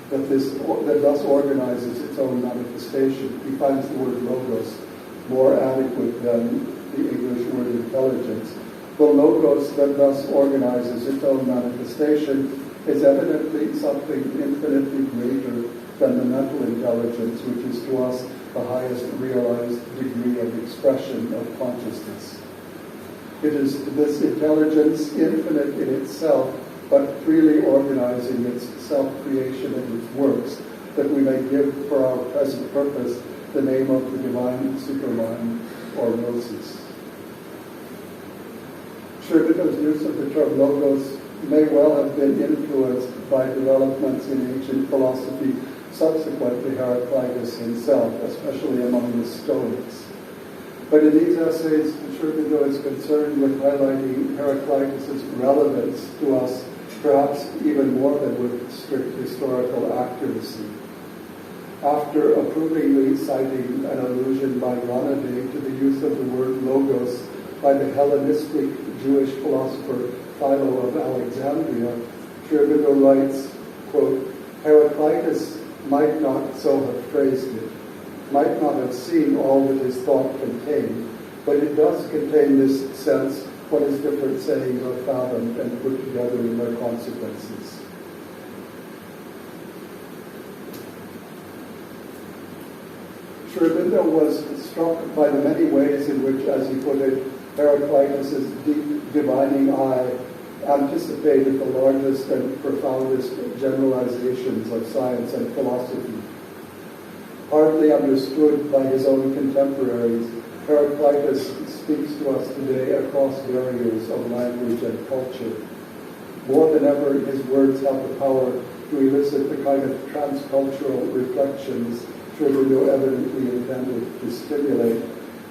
that thus organizes its own manifestation. He finds the word logos more adequate than the English word intelligence. The logos that thus organizes its own manifestation is evidently something infinitely greater than the mental intelligence, which is to us the highest realized degree of expression of consciousness. It is this intelligence, infinite in itself, but freely organizing its self-creation and its works, that we may give for our present purpose the name of the divine supermind, or gnosis. Sri Aurobindo's use of the term logos may well have been influenced by developments in ancient philosophy subsequent to Heraclitus himself, especially among the Stoics. But in these essays, Aurobindo is concerned with highlighting Heraclitus' relevance to us, perhaps even more than with strict historical accuracy. After approvingly citing an allusion by Rajneesh to the use of the word logos by the Hellenistic Jewish philosopher Philo of Alexandria, Aurobindo writes, quote, Heraclitus might not so have phrased it, might not have seen all that his thought contained, but it does contain this sense what his different sayings are fathomed and put together in their consequences. Aurobindo was struck by the many ways in which, as he put it, Heraclitus' deep divining eye anticipated the largest and profoundest generalizations of science and philosophy. Hardly understood by his own contemporaries, Heraclitus speaks to us today across barriers of language and culture. More than ever, his words have the power to elicit the kind of transcultural reflections Aurobindo evidently intended to stimulate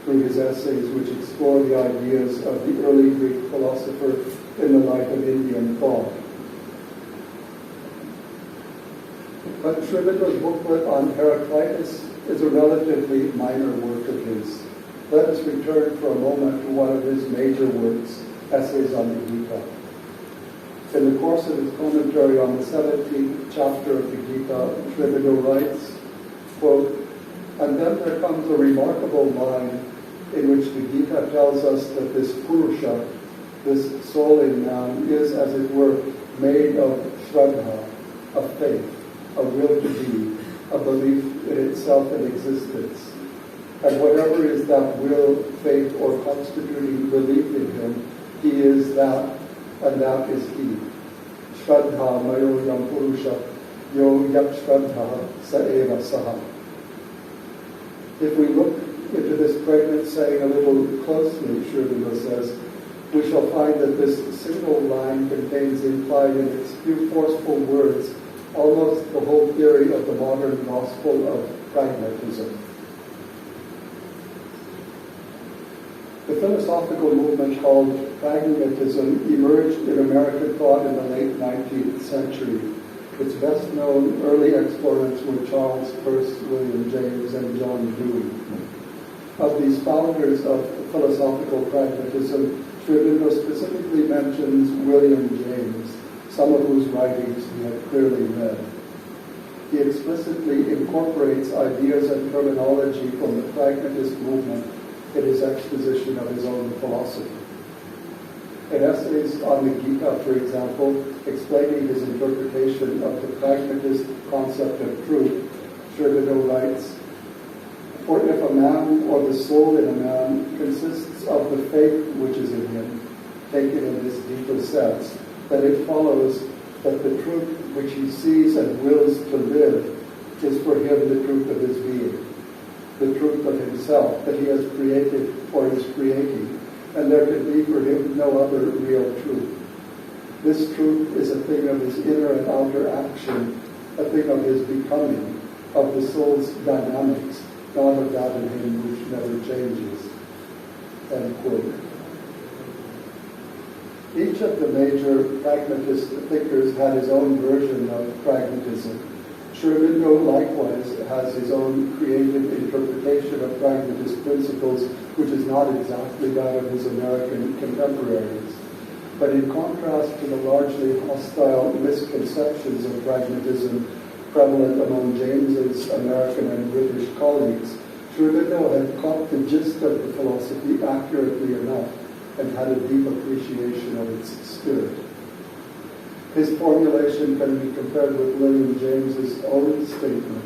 through his essays, which explore the ideas of the early Greek philosopher in the light of Indian thought. But Aurobindo's booklet on Heraclitus is a relatively minor work of his. Let us return for a moment to one of his major works, Essays on the Gita. In the course of his commentary on the 17th chapter of the Gita, Aurobindo writes, quote, and then there comes a remarkable line in which the Gita tells us that this Purusha, this soul in man, is, as it were, made of Shraddha, of faith, a will to be, a belief in itself and existence. And whatever is that will, faith, or constituting belief in him, he is that, and that is he. Shraddha mayo yam Purusha, yo yat Shraddha saeva saha. If we look into this pregnant saying a little closely, Aurobindo says, we shall find that this single line contains implied in its few forceful words almost the whole theory of the modern gospel of pragmatism. The philosophical movement called pragmatism emerged in American thought in the late 19th century. Its best-known early exponents were Charles Peirce, William James, and John Dewey. Of these founders of philosophical pragmatism, Aurobindo specifically mentions William James, some of whose writings he had clearly read. He explicitly incorporates ideas and terminology from the pragmatist movement in his exposition of his own philosophy. In Essays on the Gita, for example, explaining his interpretation of the pragmatist concept of truth, Aurobindo writes, for if a man or the soul in a man consists of the faith which is in him, taken in this deeper sense, then it follows that the truth which he sees and wills to live is for him the truth of his being, the truth of himself that he has created or is creating, and there can be for him no other real truth. This truth is a thing of his inner and outer action, a thing of his becoming, of the soul's dynamics, not of that in him which never changes. End quote. Each of the major pragmatist thinkers had his own version of pragmatism. Aurobindo likewise has his own creative interpretation of pragmatist principles, which is not exactly that of his American contemporaries. But in contrast to the largely hostile misconceptions of pragmatism prevalent among James's American and British colleagues, Aurobindo had caught the gist of the philosophy accurately enough and had a deep appreciation of its spirit. His formulation can be compared with William James's own statement.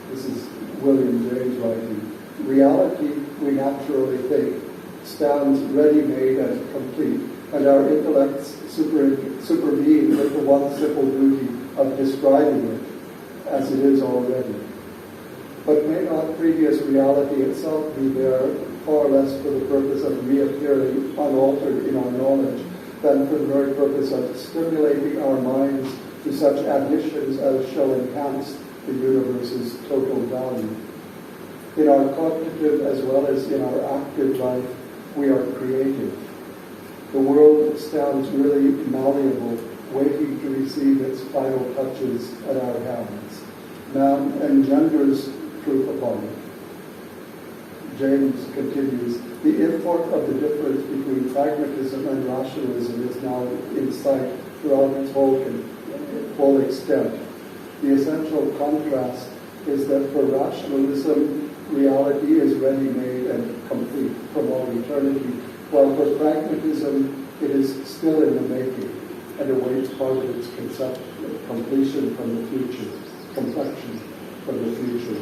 This is William James writing. Reality, we naturally think, stands ready-made and complete, and our intellects supervene with the one simple duty of describing it as it is already. But may not previous reality itself be there far less for the purpose of reappearing unaltered in our knowledge than for the very purpose of stimulating our minds to such additions as shall enhance the universe's total value. In our cognitive as well as in our active life, we are creative. The world stands really malleable, waiting to receive its final touches at our hands. Man engenders truth upon it. James continues, the import of the difference between pragmatism and rationalism is now in sight throughout its whole extent. The essential contrast is that for rationalism, reality is ready-made and complete from all eternity, while for pragmatism, it is still in the making and awaits part of its completion from the future, complexion from the future.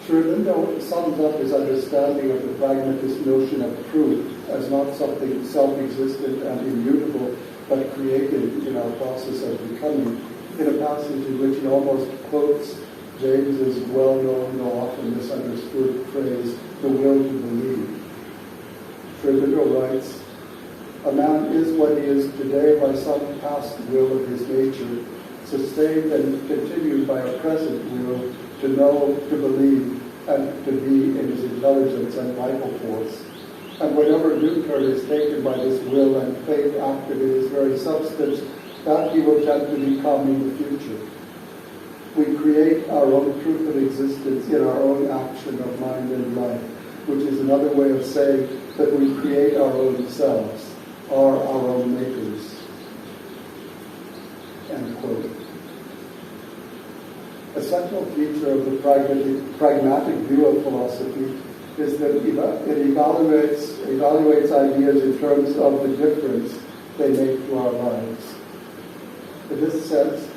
Aurobindo sums up his understanding of the pragmatist notion of truth as not something self-existent and immutable, but created in our process of becoming, in a passage in which he almost quotes James's well-known, though often misunderstood phrase, the will to believe. Aurobindo writes, a man is what he is today by some past will of his nature, sustained and continued by a present will to know, to believe, and to be in his intelligence and vital force. And whatever new turn is taken by this will and faith active in his very substance, that he will tend to become in the future. We create our own truth of existence in our own action of mind and life, which is another way of saying that we create our own selves, are our own makers. End quote. A central feature of the pragmatic view of philosophy is that it evaluates ideas in terms of the difference they make to our lives. In this sense,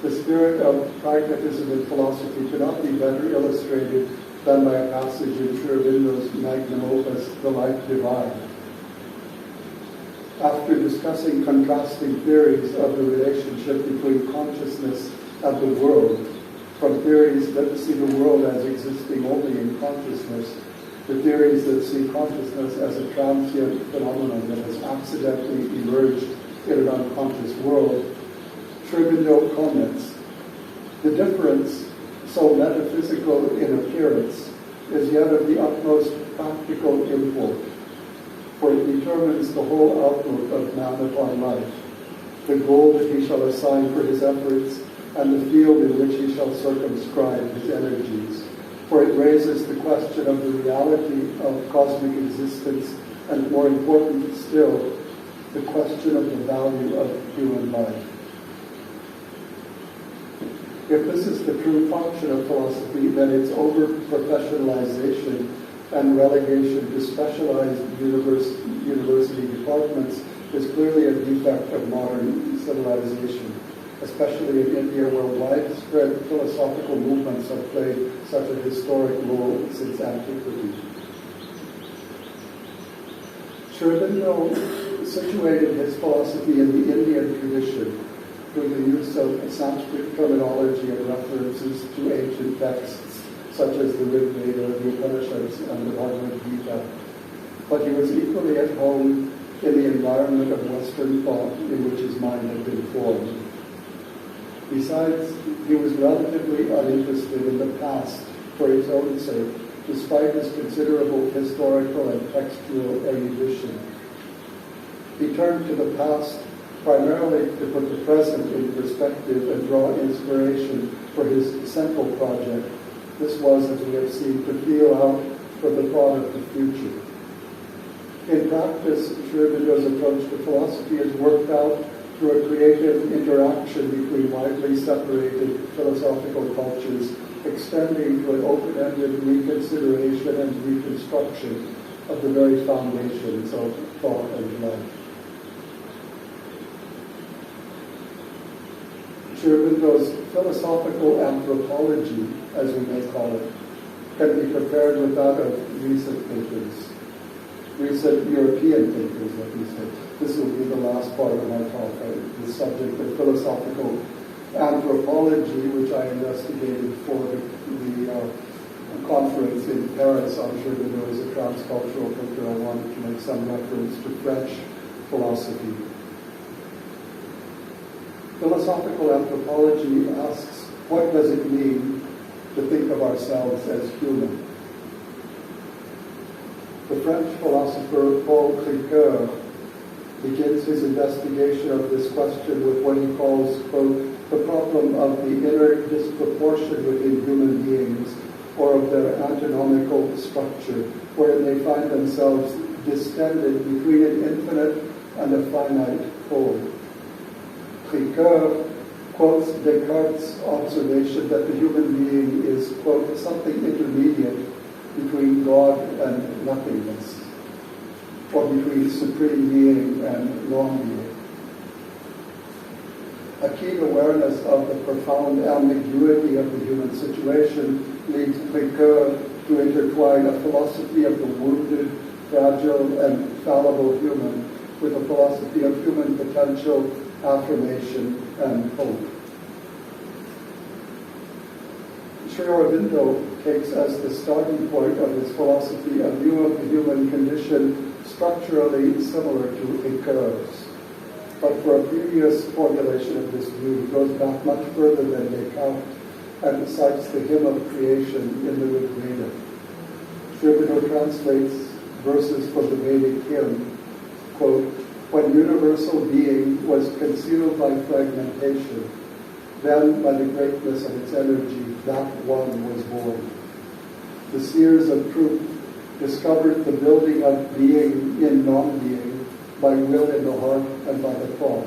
the spirit of pragmatism in philosophy cannot be better illustrated than by a passage in Aurobindo's magnum opus, The Life Divine. After discussing contrasting theories of the relationship between consciousness and the world, from theories that see the world as existing only in consciousness to theories that see consciousness as a transient phenomenon that has accidentally emerged in an unconscious world, Aurobindo comments, the difference, so metaphysical in appearance, is yet of the utmost practical import, for it determines the whole outlook of man upon life, the goal that he shall assign for his efforts, and the field in which he shall circumscribe his energies. For it raises the question of the reality of cosmic existence, and more important still, the question of the value of human life. If this is the true function of philosophy, then its over-professionalization and relegation to specialized university departments is clearly a defect of modern civilization, especially in India, where widespread philosophical movements have played such a historic role since antiquity. Aurobindo situated his philosophy in the Indian tradition through the use of Sanskrit terminology and references to ancient texts such as the Rig Veda, the Upanishads, and the Bhagavad Gita. But he was equally at home in the environment of Western thought in which his mind had been formed. Besides, he was relatively uninterested in the past for its own sake, despite his considerable historical and textual erudition. He turned to the past primarily to put the present in perspective and draw inspiration for his central project. This was, as we have seen, to feel out for the thought of the future. In practice, Aurobindo's approach to philosophy is worked out through a creative interaction between widely separated philosophical cultures, extending to an open-ended reconsideration and reconstruction of the very foundations of thought and life. Aurobindo's philosophical anthropology, as we may call it, can be compared with that of recent thinkers, recent European thinkers, let me say. This will be the last part of my talk, the subject of philosophical anthropology, which I investigated for the conference in Paris. I'm sure that there was a transcultural thinker. I wanted to make some reference to French philosophy. Philosophical anthropology asks, what does it mean to think of ourselves as human. The French philosopher Paul Ricoeur begins his investigation of this question with what he calls, quote, the problem of the inner disproportion within human beings, or of their anatomical structure, wherein they find themselves distended between an infinite and a finite whole. Ricoeur quotes Descartes' observation that the human being is, quote, something intermediate between God and nothingness, or between supreme being and non-being. A keen awareness of the profound ambiguity of the human situation leads Ricoeur to intertwine a philosophy of the wounded, fragile, and fallible human with a philosophy of human potential, affirmation, and hope. Sri Aurobindo takes as the starting point of his philosophy a view of the human condition structurally similar to Ricoeur's. But for a previous formulation of this view, he goes back much further than Descartes and cites the hymn of creation in the Rig Veda. Sri Aurobindo translates verses from the Vedic hymn, quote, when universal being was concealed by fragmentation, then by the greatness of its energy, that one was born. The seers of truth discovered the building of being in non-being by will in the heart and by the thought.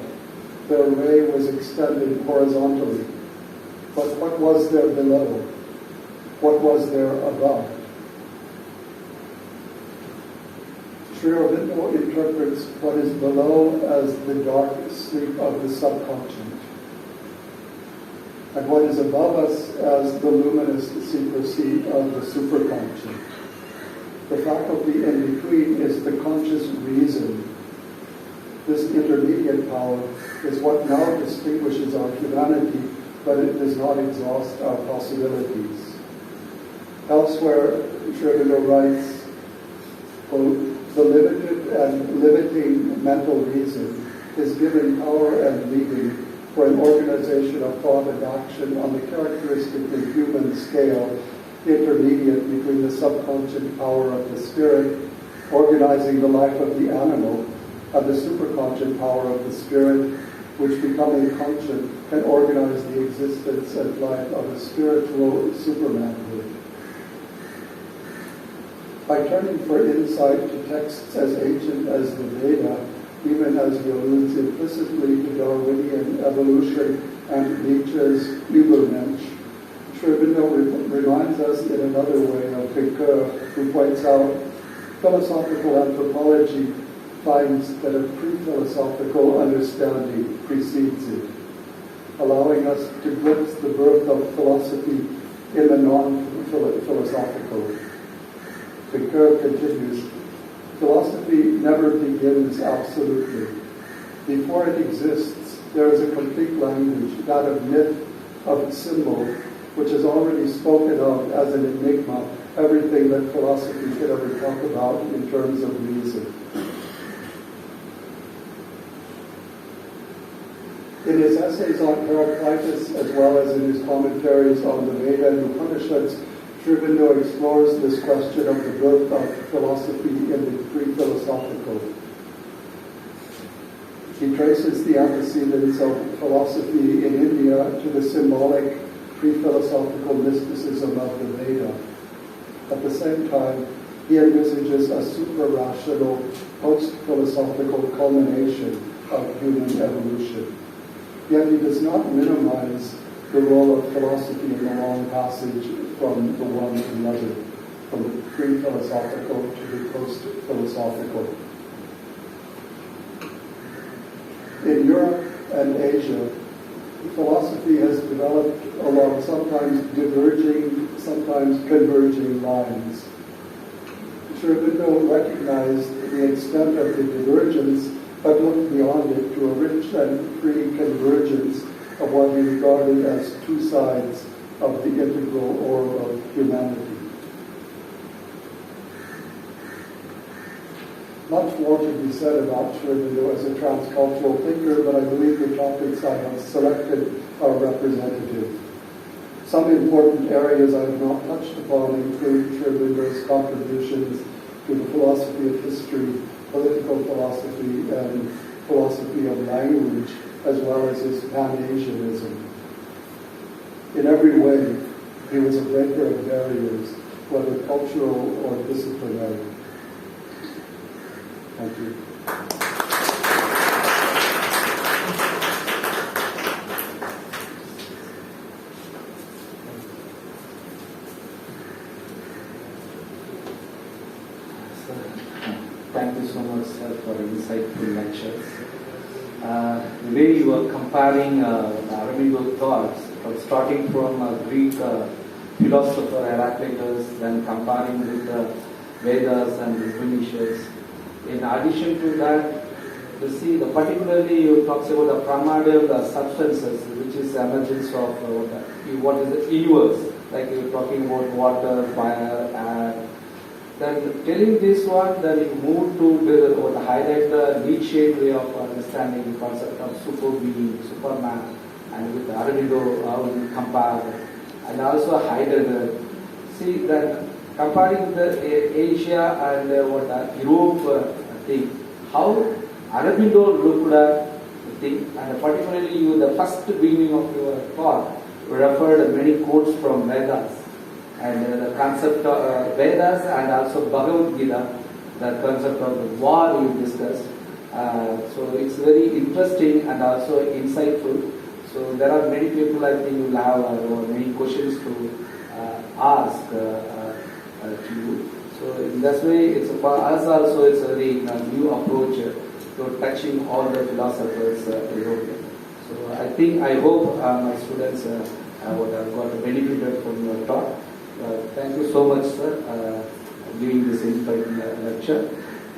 Their ray was extended horizontally. But what was there below? What was there above? Sri Aurobindo interprets what is below as the dark sleep of the subconscious, and what is above us as the luminous secrecy of the superconscious. The faculty in between is the conscious reason. This intermediate power is what now distinguishes our humanity, but it does not exhaust our possibilities. Elsewhere, Sri Aurobindo writes, quote, the limited and limiting mental reason is given power and leading for an organization of thought and action on the characteristically human scale, intermediate between the subconscious power of the spirit, organizing the life of the animal, and the superconscious power of the spirit, which becoming conscious can organize the existence and life of a spiritual supermanhood. By turning for insight to texts as ancient as the Veda, even as he alludes implicitly to Darwinian evolution and Nietzsche's Übermensch, Sri Aurobindo reminds us in another way of Ricoeur, who points out philosophical anthropology finds that a pre-philosophical understanding precedes it, allowing us to glimpse the birth of philosophy in the non-philosophical. Ricoeur continues, philosophy never begins absolutely. Before it exists, there is a complete language, that of myth, of symbol, which is already spoken of as an enigma, everything that philosophy could ever talk about in terms of reason. In his essays on Heraclitus, as well as in his commentaries on the Veda and Upanishads, Sri Aurobindo explores this question of the birth of philosophy in the pre-philosophical. He traces the antecedents of philosophy in India to the symbolic pre-philosophical mysticism of the Veda. At the same time, he envisages a super-rational, post-philosophical culmination of human evolution. Yet he does not minimize the role of philosophy in the long passage from the one to the other, from the pre-philosophical to the post-philosophical. In Europe and Asia, philosophy has developed along sometimes diverging, sometimes converging lines. Sri Aurobindo recognized the extent of the divergence, but looked beyond it to a rich and free convergence of what he regarded as two sides of the integral orb of humanity. Much more to be said about Sri Aurobindo as a transcultural thinker, but I believe the topics I have selected are representative. Some important areas I have not touched upon include Aurobindo's contributions to the philosophy of history, political philosophy, and philosophy of language, as well as his Pan-Asianism. In every way, he was a breaker of barriers, whether cultural or disciplinary. Thank you. Thank you so much, sir, for insightful lectures. The way you were comparing Aurobindo thoughts, starting from Greek philosopher Heraclitus, then comparing with the Vedas and the Upanishads. In addition to that, you see, particularly you talks about the primordial substances, which is emergence of what is the universe, like you're talking about water, fire, air. Then telling this one, then you move to highlight the Nietzschean way of understanding the concept of super being, Superman, and with Aurobindo, how we compare, and also Heidegger. See that comparing the Asia and Europe thing, how Aurobindo looked at the thing, and particularly the first beginning of your talk referred many quotes from Vedas. And the concept of Vedas and also Bhagavad Gita, the concept of the war you discussed. So it's very interesting and also insightful. So there are many people I think will have many questions to ask to you. So in that way, it's for us also it's a very new approach to touching all the philosophers European. So I hope my students would have got benefited from your talk. Thank you so much, sir, giving this inspiring lecture.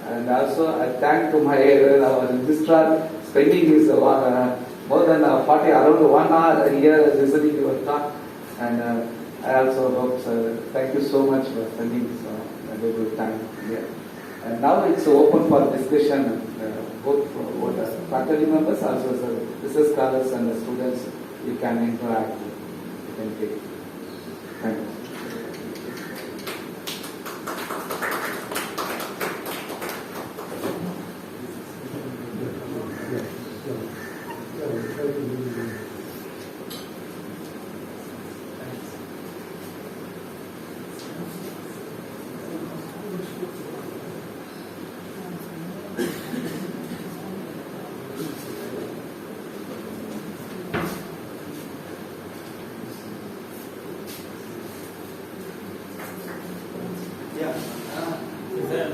And also, I thank to my our registrar spending his more than 40, around 1 hour a year listening to your talk. And I also hope, sir, thank you so much for spending this valuable time here. And now it's open for discussion, both for the faculty members, also the research scholars and the students. You can interact. You can take. Thank you.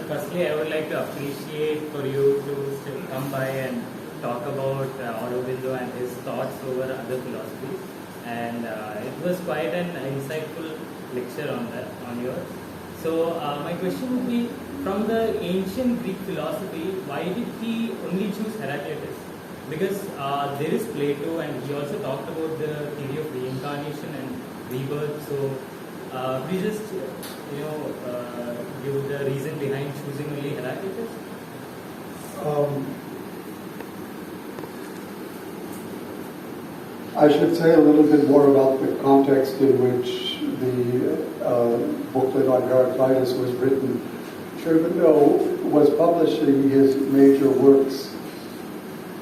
Firstly, I would like to appreciate for you to still come by and talk about Aurobindo and his thoughts over other philosophies. And it was quite an insightful lecture on yours. So my question would be, from the ancient Greek philosophy, why did he only choose Heraclitus? Because there is Plato, and he also talked about the theory of reincarnation and rebirth. So we just give the reason behind choosing only Heraclitus? I should say a little bit more about the context in which the booklet on Heraclitus was written. Aurobindo was publishing his major works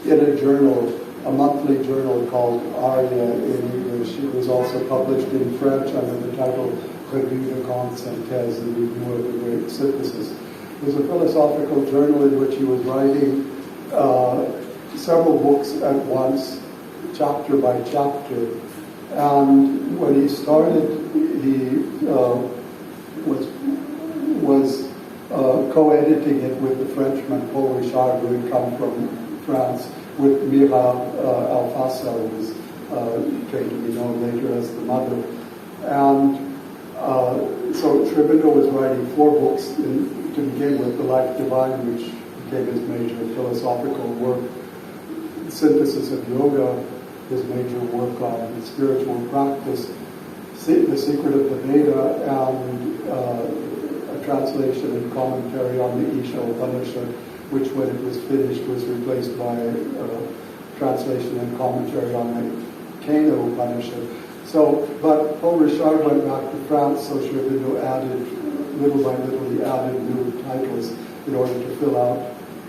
in a journal, a monthly journal called Arya in English. It was also published in French under the title Velmurugan K, the Review of the Great Synthesis. It was a philosophical journal in which he was writing several books at once, chapter by chapter. And when he started, he was co-editing it with the Frenchman Paul Richard, who had come from France, with Mira Alfassa, who was came to be known later as the mother. And so Aurobindo was writing 4 books to begin with: The Life Divine, which became his major philosophical work; Synthesis of Yoga, his major work on spiritual practice; The Secret of the Veda, and a translation and commentary on the Isha Upanishad, which, when it was finished, was replaced by a translation and commentary on the Kena Upanishad. So, but Paul Richard went back to France, so Aurobindo added, little by little, he added new titles in order to fill out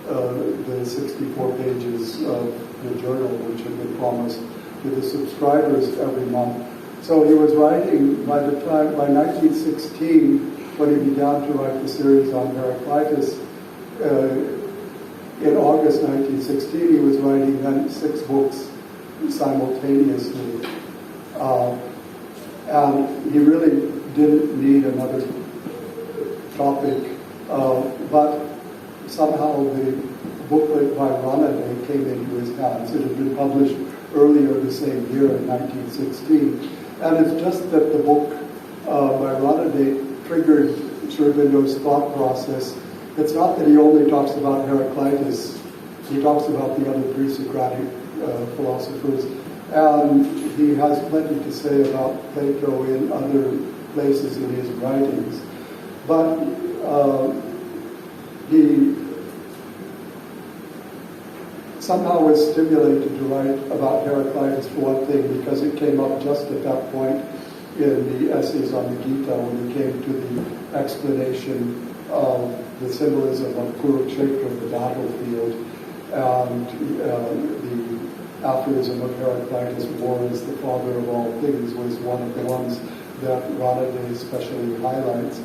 the 64 pages of the journal, which had been promised to the subscribers every month. So he was writing, by 1916, when he began to write the series on Heraclitus, in August 1916, he was writing then 6 books simultaneously. And he really didn't need another topic, but somehow the booklet by Rajneesh came into his hands. It had been published earlier the same year in 1916. And it's just that the book by Rajneesh triggered Aurobindo's thought process. It's not that he only talks about Heraclitus, he talks about the other pre-Socratic philosophers, and he has plenty to say about Plato in other places in his writings. But he somehow was stimulated to write about Heraclitus for one thing, because it came up just at that point in the essays on the Gita when he came to the explanation of the symbolism of Puducherry, the battlefield, and the aphorism of Heraclitus, war is the father of all things, was one of the ones that Rajneesh especially highlights.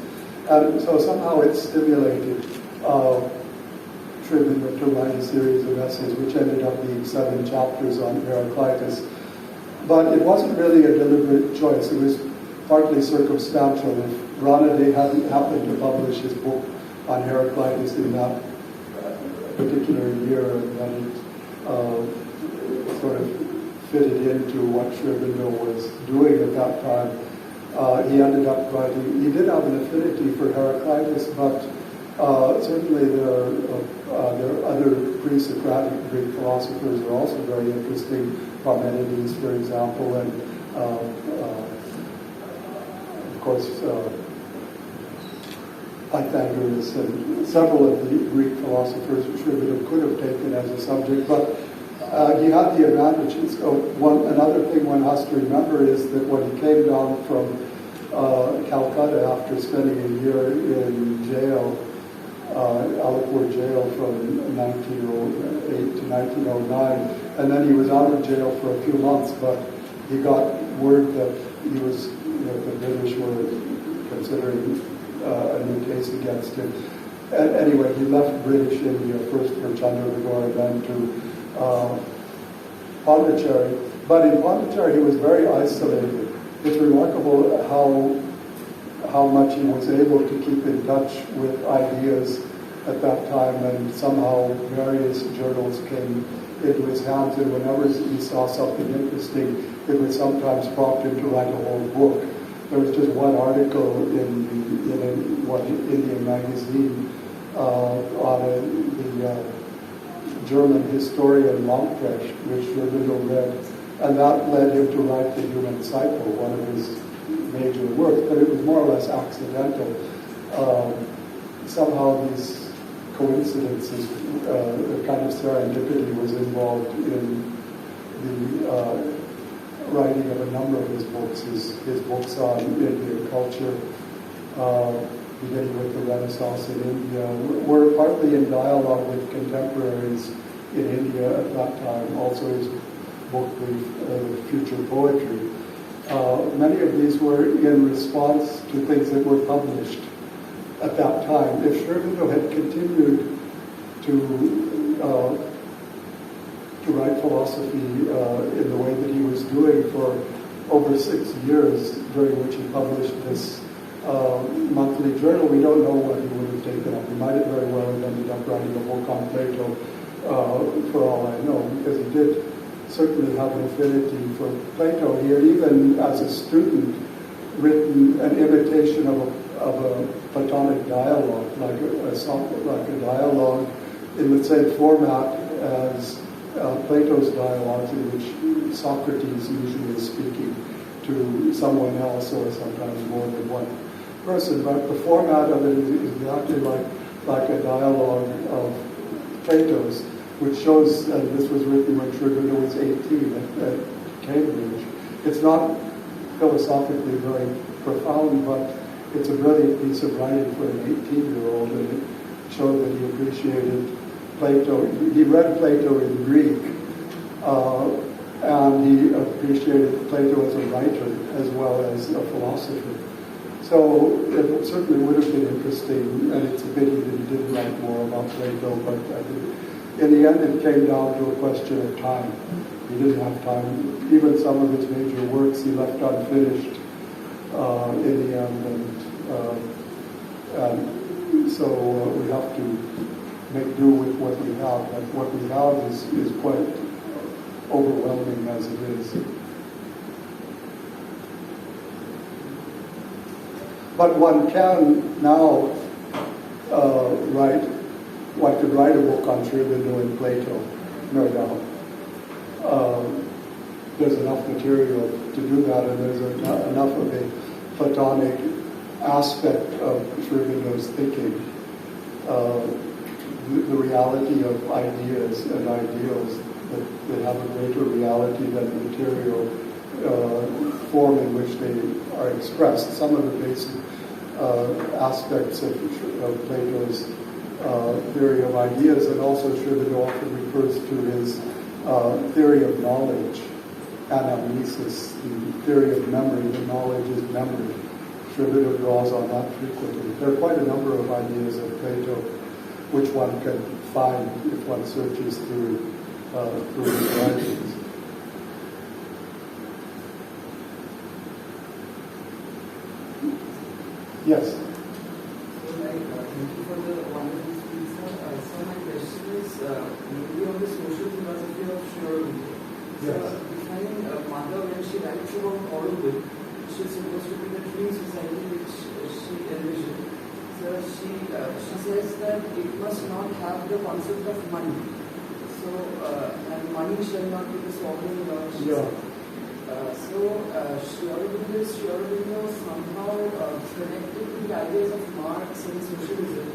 And so somehow it stimulated Aurobindo to write a series of essays, which ended up being 7 chapters on Heraclitus. But it wasn't really a deliberate choice. It was partly circumstantial. If Rajneesh hadn't happened to publish his book on Heraclitus in that particular year, that it sort of fitted into what Aurobindo was doing at that time, he ended up writing. He did have an affinity for Heraclitus, but certainly there are other pre-Socratic Greek philosophers who are also very interesting. Parmenides, for example, and of course Pythagoras, and several of the Greek philosophers which Aurobindo could have taken as a subject, but he had the advantages. Another thing one has to remember is that when he came down from Calcutta after spending a year in jail, Alipur jail from 1908 to 1909, and then he was out of jail for a few months, but he got word that he was, the British were considering a new case against him. And anyway, he left British India first for Chandragore, then to Puducherry. But in Puducherry, he was very isolated. It's remarkable how much he was able to keep in touch with ideas at that time, and somehow various journals came into his hands, and whenever he saw something interesting, it would sometimes prompt him to write a whole book. There was just one article in one Indian magazine on the German historian Lamprecht, which Aurobindo read, and that led him to write The Human Cycle, one of his major works, but it was more or less accidental. Somehow these coincidences, a kind of serendipity was involved in the writing of a number of his books. His books on Indian culture, beginning with the Renaissance in India, were partly in dialogue with contemporaries in India at that time. Also his book, Future Poetry. Many of these were in response to things that were published at that time. If Aurobindo had continued to write philosophy in the way that he was doing for over 6 years, during which he published this monthly journal, we don't know what he would have taken up. He might have very well have ended up writing a book on Plato, for all I know, because he did certainly have an affinity for Plato. He had even, as a student, written an imitation of a Platonic dialogue, like a dialogue in the same format as Plato's dialogues, in which Socrates usually is speaking to someone else, or sometimes more than one person. But the format of it is exactly like a dialogue of Plato's, which shows, and this was written when Aurobindo was 18 at Cambridge. It's not philosophically very profound, but it's a brilliant piece of writing for an 18-year-old, and it showed that he appreciated Plato. He read Plato in Greek, and he appreciated Plato as a writer as well as a philosopher. So it certainly would have been interesting, and it's a pity that he didn't write more about Plato, but I think in the end it came down to a question of time. He didn't have time. Even some of his major works he left unfinished in the end, and so we have to make do with what we have. But what we have is quite overwhelming as it is. But one can now one could write a book on Aurobindo and Plato, no doubt. There's enough material to do that, and there's enough of a Platonic aspect of Aurobindo's thinking. The reality of ideas and ideals that have a greater reality than the material form in which they are expressed. Some of the basic aspects of Plato's theory of ideas, and also Aurobindo often refers to his theory of knowledge, anamnesis, the theory of memory, the knowledge is memory. Aurobindo draws on that frequently. There are quite a number of ideas of Plato which one can find if one searches through his writings. Yes? Thank you for the wonderful speech, sir. So my question is mainly on the social philosophy of Aurobindo. Yes. Defining mother, when she writes about Aurobindo, she's supposed to be the dream society which she envisioned. So she says that it must not have the concept of money. So and money shall not be the sovereign Lord. Yeah. Aurobindo somehow connected to the ideas of Marx and socialism,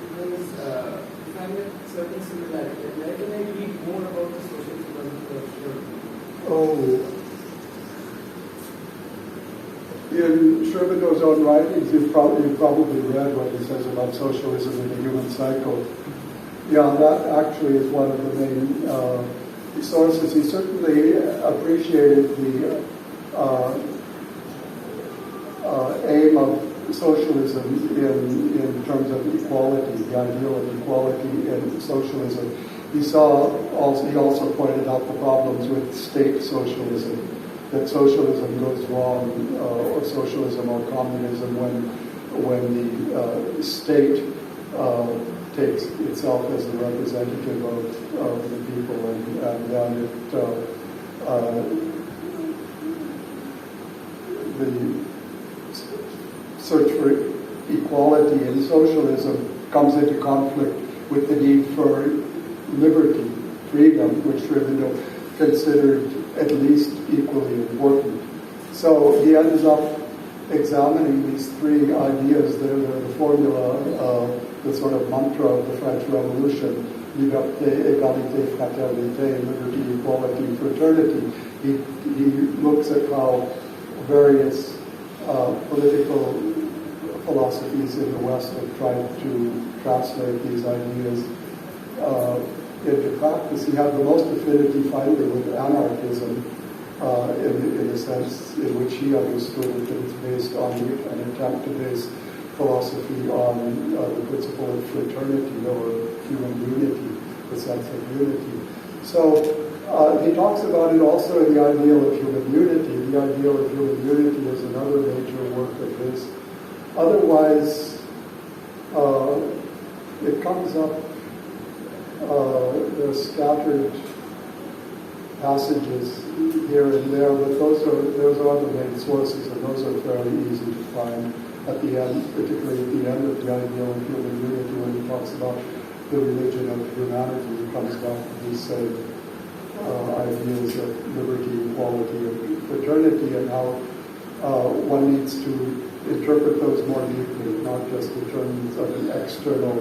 because we find a certain similarity. And where can I read more about the social philosophy of Aurobindo? Oh. In Aurobindo's own writings, you've probably read what he says about socialism in the human cycle. Yeah, that actually is one of the main sources. He certainly appreciated the aim of socialism in terms of equality, the ideal of equality in socialism. He also pointed out the problems with state socialism, that socialism goes wrong, or socialism or communism, when the state takes itself as the representative of the people, and then the search for equality in socialism comes into conflict with the need for liberty, freedom, which Aurobindo considered at least equally important. So he ends up examining these three ideas. They're the formula, the sort of mantra of the French Revolution: liberté, égalité, fraternité, liberty, equality, fraternity. He looks at how various political philosophies in the West have tried to translate these ideas into practice. He had the most affinity finally with anarchism, in the sense in which he understood it, that it's based on an attempt to base philosophy on the principle of fraternity or human unity, the sense of unity. So he talks about it also in the ideal of human unity. The ideal of human unity is another major work of his. Otherwise, it comes up, there are scattered passages here and there, but those are the main sources, and those are fairly easy to find at the end, particularly at the end of the ideal of human unity, when he talks about the religion of humanity. He comes back to these same ideas of liberty, equality, and fraternity, and how one needs to interpret those more deeply, not just in terms of an external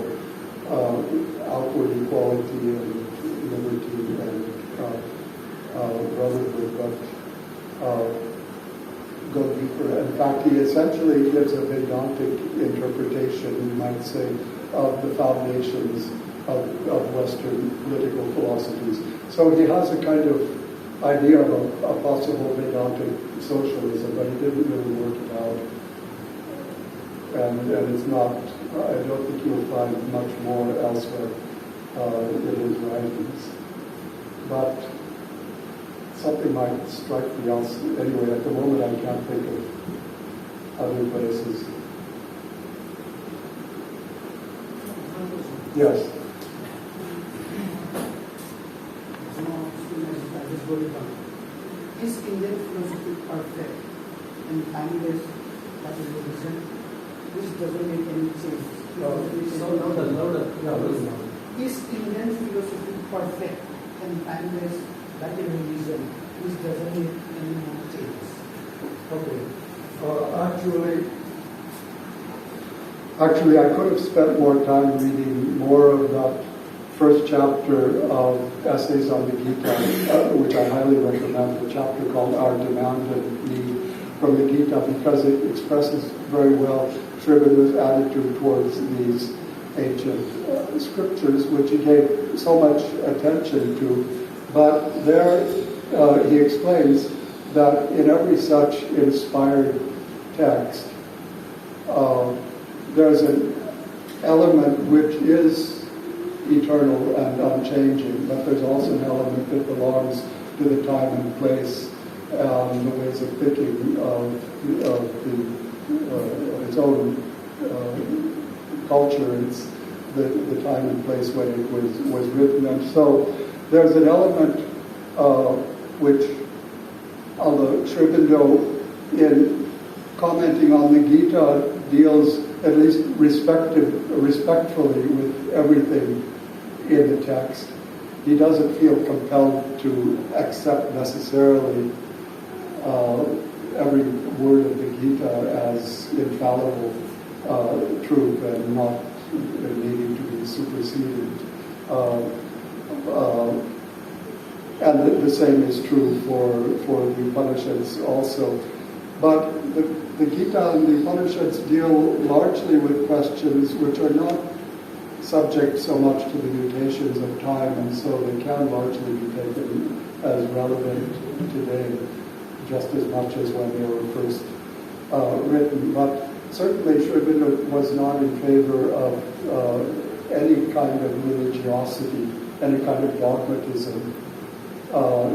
outward equality and liberty and brotherhood, but go deeper. In fact, he essentially gives a Vedantic interpretation, you might say, of the foundations of Western political philosophies. So he has a kind of idea of a possible Vedantic socialism, but he didn't really work it out. And it's not, I don't think you'll find much more elsewhere in his writings. But something might strike me else. Anyway, at the moment I can't think of other places. Yes. Is Indian philosophy perfect and timeless? That is the reason. This doesn't make any sense. Louder. Is Indian philosophy perfect and timeless? That is the reason. This doesn't make any more sense. Okay. Actually, I could have spent more time reading more of that first chapter of Essays on the Gita, which I highly recommend, the chapter called Our Demand and Need from the Gita, because it expresses very well Srivindra's attitude towards these ancient scriptures, which he gave so much attention to. But there he explains that in every such inspired text, there's an element which is eternal and unchanging, but there's also an element that belongs to the time and place, the ways of thinking of its own culture, it's the time and place when it was written. And so there's an element which, although Aurobindo, in commenting on the Gita, deals at least respectfully with everything in the text, he doesn't feel compelled to accept necessarily every word of the Gita as infallible truth and not needing to be superseded. And the same is true for the Upanishads also. But the Gita and the Upanishads deal largely with questions which are not subject so much to the mutations of time, and so they can largely be taken as relevant today, just as much as when they were first written. But certainly Aurobindo was not in favor of any kind of religiosity, any kind of dogmatism.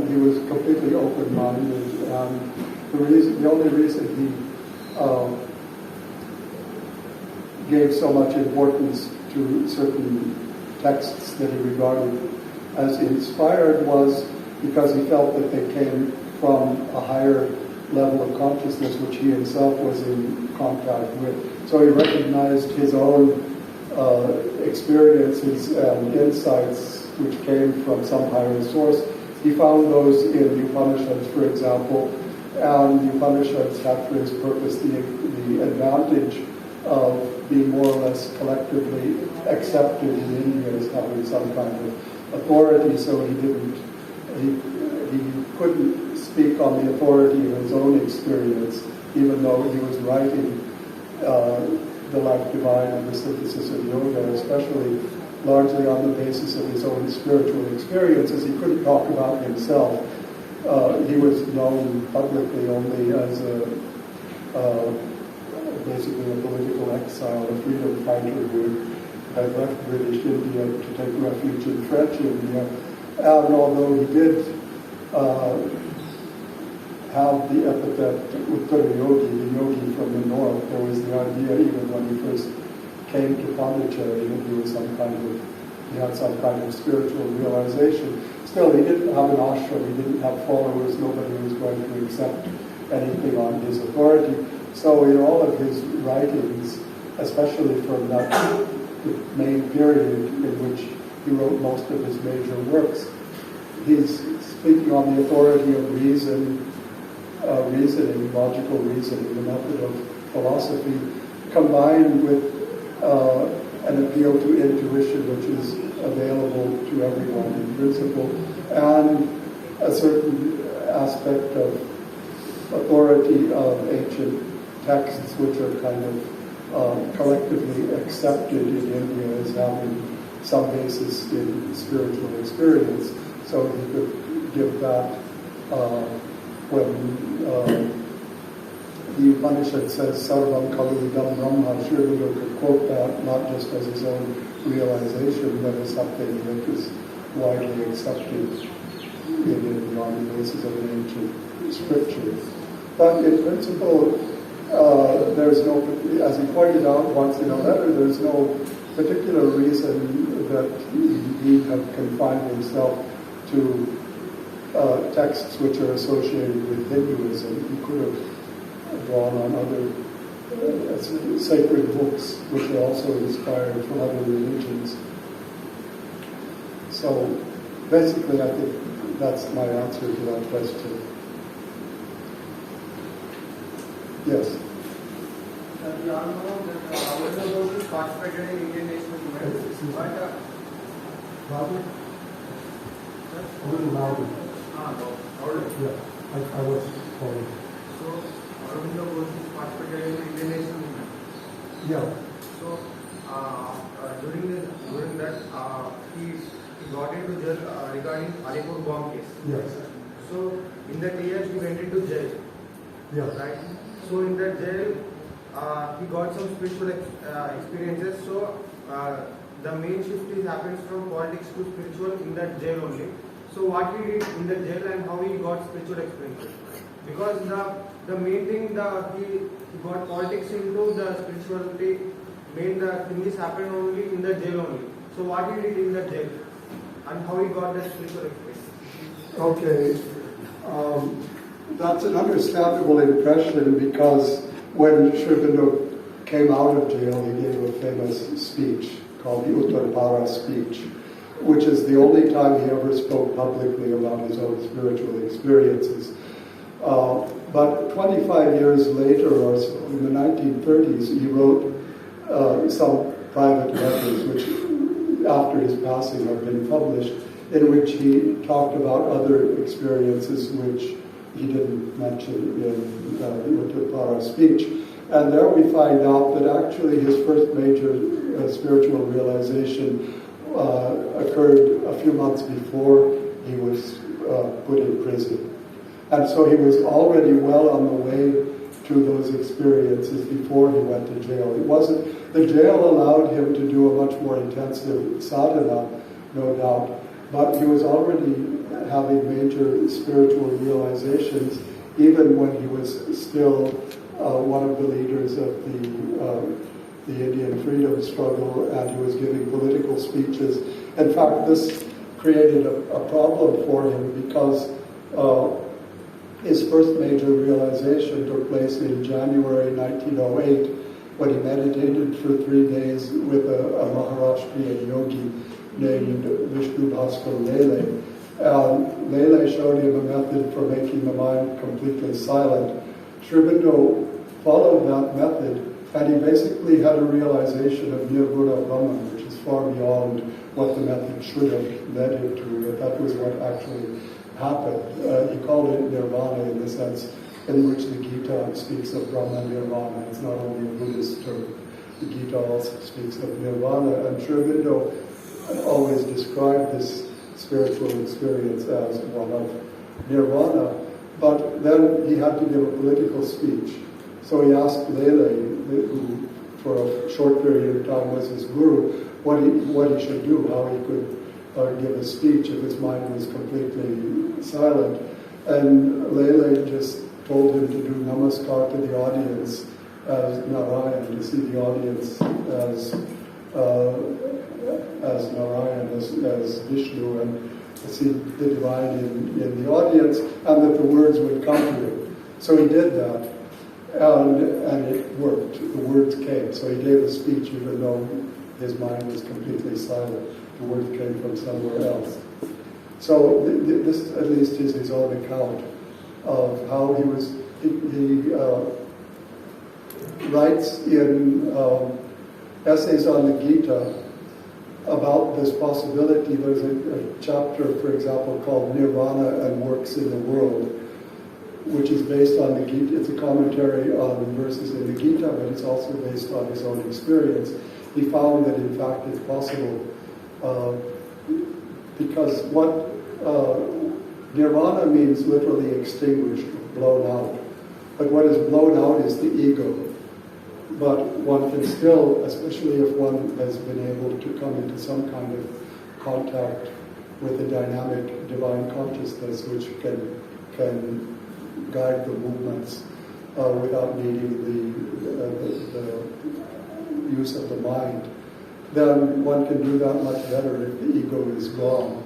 He was completely open-minded, and the only reason he gave so much importance to certain texts that he regarded as inspired was because he felt that they came from a higher level of consciousness which he himself was in contact with. So he recognized his own experiences and insights which came from some higher source. He found those in the Upanishads, for example, and the Upanishads had for his purpose the advantage of being more or less collectively accepted in India as having some kind of authority, so he couldn't speak on the authority of his own experience, even though he was writing the Life Divine and the Synthesis of Yoga, especially largely on the basis of his own spiritual experiences. He couldn't talk about himself. He was known publicly only as basically a political exile, a freedom fighter who had left British India to take refuge in French India. And although he did have the epithet Puducherry, the yogi from the north, there was the idea even when he first came to Puducherry that he had some kind of spiritual realization. Still, he didn't have an ashram, he didn't have followers, nobody was going to accept anything on his authority. So in all of his writings, especially from that main period in which he wrote most of his major works, he's speaking on the authority of reasoning, logical reasoning, the method of philosophy, combined with an appeal to intuition, which is available to everyone in principle, and a certain aspect of authority of ancient texts which are kind of collectively accepted in India as having some basis in spiritual experience. So he could give that when the Upanishad says Sarvam Kaludam Brahma, Sri Aurobindo could quote that not just as his own realization, but as something that is widely accepted on the basis of an ancient scripture. But in principle, there's no, as he pointed out once in a letter, there's no particular reason that he had confined himself to texts which are associated with Hinduism. He could have drawn on other sacred books which are also inspired from other religions. So basically, I think that's my answer to that question. Yes? We all know that Aurobindo participated in Indian national movement, but Louder? A little louder. Yeah, I was calling. So Aurobindo participated in Indian national movement. Yeah. So during that he got into jail regarding Alipur bomb case. Yes. So in that year he went into jail. Yeah. Right. So in that jail he got some spiritual experiences. So the main shift happens from politics to spiritual in that jail only. So what he did in the jail and how he got spiritual experiences? Because the main thing he got politics into the spirituality. Main the thing is happened only in the jail only. So what he did in the jail and how he got that spiritual experience? Okay. That's an understandable impression because when Sri Aurobindo came out of jail, he gave a famous speech called the Uttarpara speech, which is the only time he ever spoke publicly about his own spiritual experiences. But 25 years later or so, in the 1930s, he wrote some private letters, which after his passing have been published, in which he talked about other experiences which he didn't mention in the Uttarpara speech. And there we find out that actually his first major spiritual realization occurred a few months before he was put in prison. And so he was already well on the way to those experiences before he went to jail. The jail allowed him to do a much more intensive sadhana, no doubt, but he was already having major spiritual realizations even when he was still one of the leaders of the Indian freedom struggle, and he was giving political speeches. In fact, this created a problem for him because his first major realization took place in January 1908 when he meditated for 3 days with a Maharashtrian yogi named Vishnu Bhaskar Lele. Lele showed him a method for making the mind completely silent. Sri Aurobindo followed that method, and he basically had a realization of Nirguna Brahman, which is far beyond what the method should have led him to, but that was what actually happened. He called it Nirvana in the sense in which the Gita speaks of Brahma Nirvana. It's not only a Buddhist term. The Gita also speaks of Nirvana, and Sri Aurobindo always described this spiritual experience as one of Nirvana, but then he had to give a political speech. So he asked Lele, who for a short period of time was his guru, what he should do, how he could give a speech if his mind was completely silent. And Lele just told him to do namaskar to the audience as Narayan, to see the audience as Narayan, as Vishnu, and to see the divine in the audience, and that the words would come to him. So he did that, and it worked. The words came. So he gave a speech even though his mind was completely silent. The words came from somewhere else. So this at least is his own account of how he was. He writes in essays on the Gita about this possibility. There's a chapter, for example, called Nirvana and Works in the World, which is based on the Gita. It's a commentary on verses in the Gita, but it's also based on his own experience. He found that in fact it's possible because what nirvana means literally extinguished, blown out. But what is blown out is the ego. But one can still, especially if one has been able to come into some kind of contact with a dynamic divine consciousness which can guide the movements without needing the use of the mind, then one can do that much better if the ego is gone.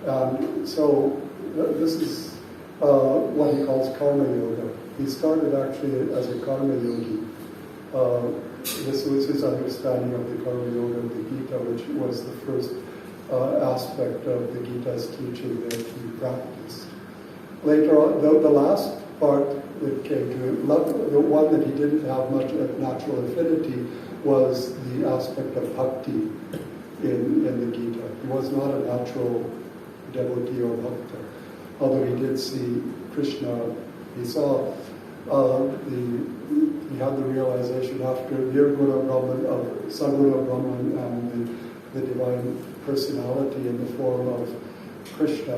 And so this is what he calls karma yoga. He started actually as a karma yogi. This was his understanding of the karma yoga of the Gita, which was the first aspect of the Gita's teaching that he practiced. Later on, the last part that came to him, the one that he didn't have much natural affinity, was the aspect of bhakti in the Gita. He was not a natural devotee or bhakta, although he did see Krishna. He saw he had the realization after Nirguna Brahman, of Saguna Brahman, and the divine personality in the form of Krishna.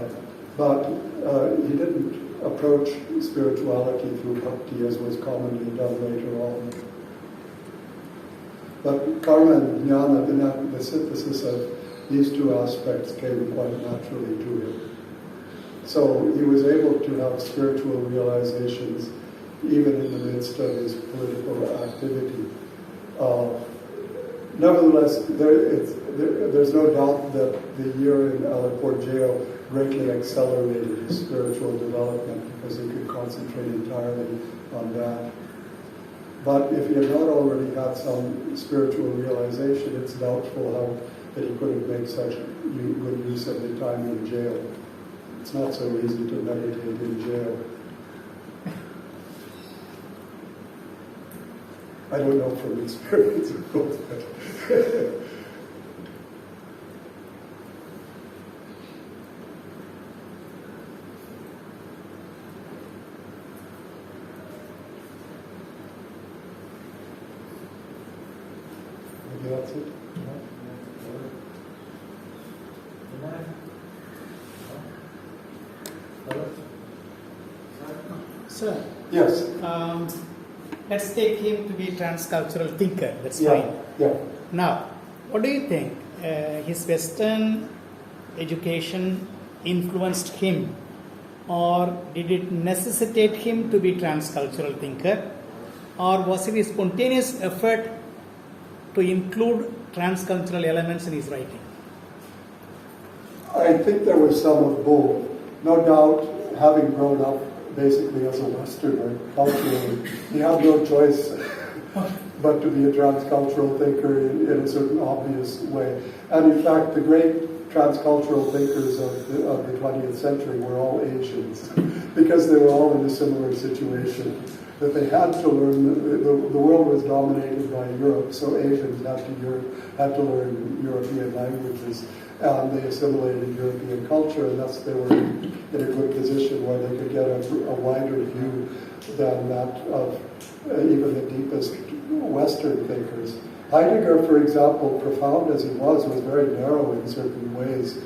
But he didn't approach spirituality through bhakti as was commonly done later on. But karma and jnana, the synthesis of these two aspects came quite naturally to him. So he was able to have spiritual realizations even in the midst of his political activity. Nevertheless, there's no doubt that the year in Alipur jail greatly accelerated his spiritual development because he could concentrate entirely on that. But if he had not already had some spiritual realization, it's doubtful that he could have made such good use of the time in jail. It's not so easy to meditate in jail. I don't know from experience, of course, but maybe that's it. Sir, Yes. let's take him to be transcultural thinker. That's Yeah. fine. Yeah. Now, what do you think? His Western education influenced him, or did it necessitate him to be transcultural thinker, or was it a spontaneous effort to include transcultural elements in his writing? I think there was some of both. No doubt, having grown up basically as a Westerner culturally, he had no choice but to be a transcultural thinker in a certain obvious way. And in fact, the great transcultural thinkers of the 20th century were all Asians, because they were all in a similar situation, that they had to learn, the world was dominated by Europe, so Asians had to learn European languages, and they assimilated European culture, and thus they were in a good position where they could get a wider view than that of even the deepest Western thinkers. Heidegger, for example, profound as he was very narrow in certain ways.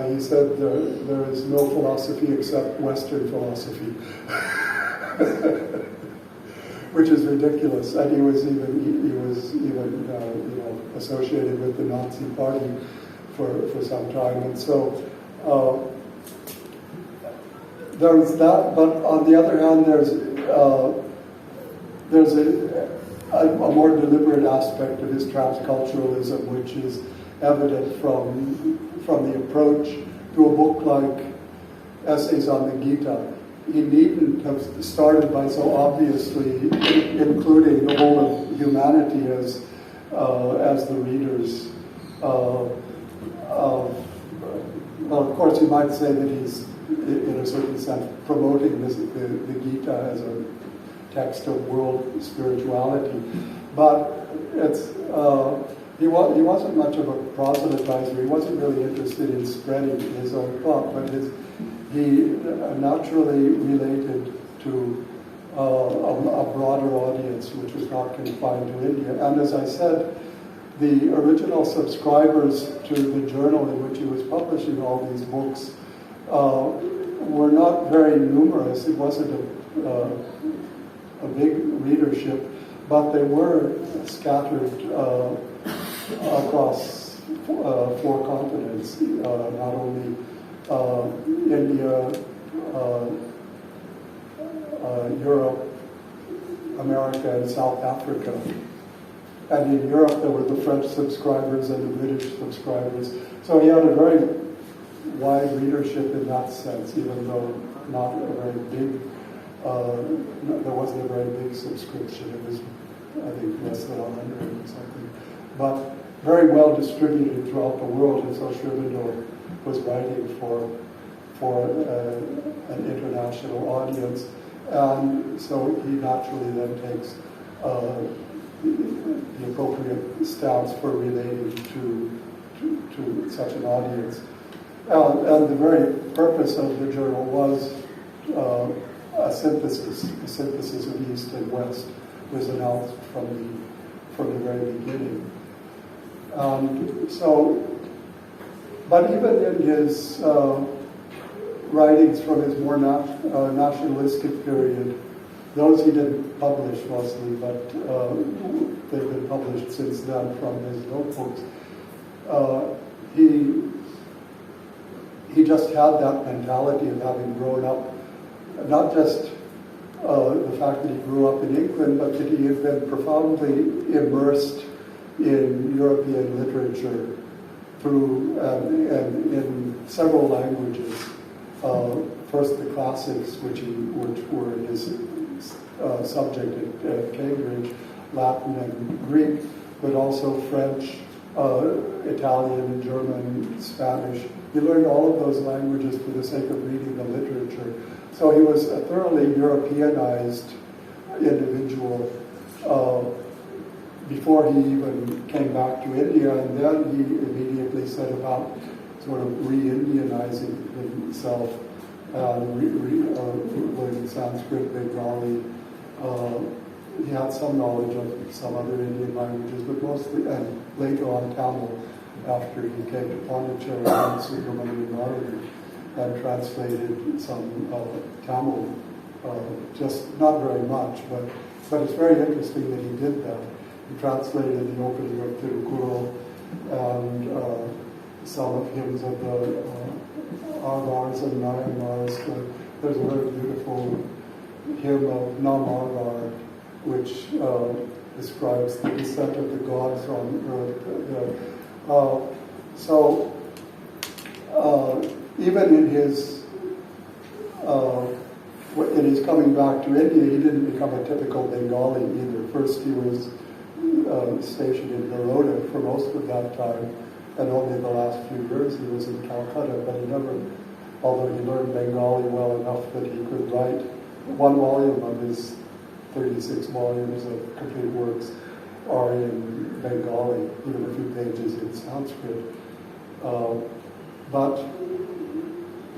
He said there is no philosophy except Western philosophy, which is ridiculous. And he was even associated with the Nazi Party for some time, and so there was that. But on the other hand, there's a more deliberate aspect of his transculturalism, which is evident from the approach to a book like Essays on the Gita. He needn't have started by so obviously including the whole of humanity as the readers. Well, of course, you might say that he's, in a certain sense, promoting the Gita as a text of world spirituality, but he wasn't much of a proselytizer. He wasn't really interested in spreading his own thought, but he naturally related to a broader audience, which was not confined to India. And as I said, the original subscribers to the journal in which he was publishing all these books were not very numerous. It wasn't a big readership, but they were scattered across 4 continents, not only India, Europe, America, and South Africa. And in Europe, there were the French subscribers and the British subscribers. So he had a very wide readership in that sense, even though not a very big, there wasn't a very big subscription. It was, I think, less than 100 or something. But very well distributed throughout the world, and so Aurobindo was writing for an international audience. And so he naturally then takes the appropriate stance for relating to such an audience. And the very purpose of the journal was a synthesis. The synthesis of East and West was announced from the very beginning. But even in his writings from his more nationalistic period, those he didn't publish mostly, but they've been published since then from his notebooks. He just had that mentality of having grown up, not just the fact that he grew up in England, but that he had been profoundly immersed in European literature through and in several languages. First the classics, which were his subject at Cambridge, Latin and Greek, but also French, Italian, German, Spanish. He learned all of those languages for the sake of reading the literature. So he was a thoroughly Europeanized individual before he even came back to India, and then he immediately set about sort of re-Indianizing himself, learning Sanskrit, Bengali. He had some knowledge of some other Indian languages, but mostly, and later on Tamil, after he came to Puducherry and Subramanian and translated some Tamil, just not very much, but it's very interesting that he did that. He translated the opening of Puducherry and some of hymns of the Arvars and Nayanmars. There's a very beautiful hymn of Nam-Arvar, which describes the descent of the gods on earth. Even in his coming back to India, he didn't become a typical Bengali either. First, he was stationed in Baroda for most of that time, and only the last few years he was in Calcutta, but he never, although he learned Bengali well enough that he could write one volume of his 36 volumes of complete works are in Bengali, even a few pages in Sanskrit. But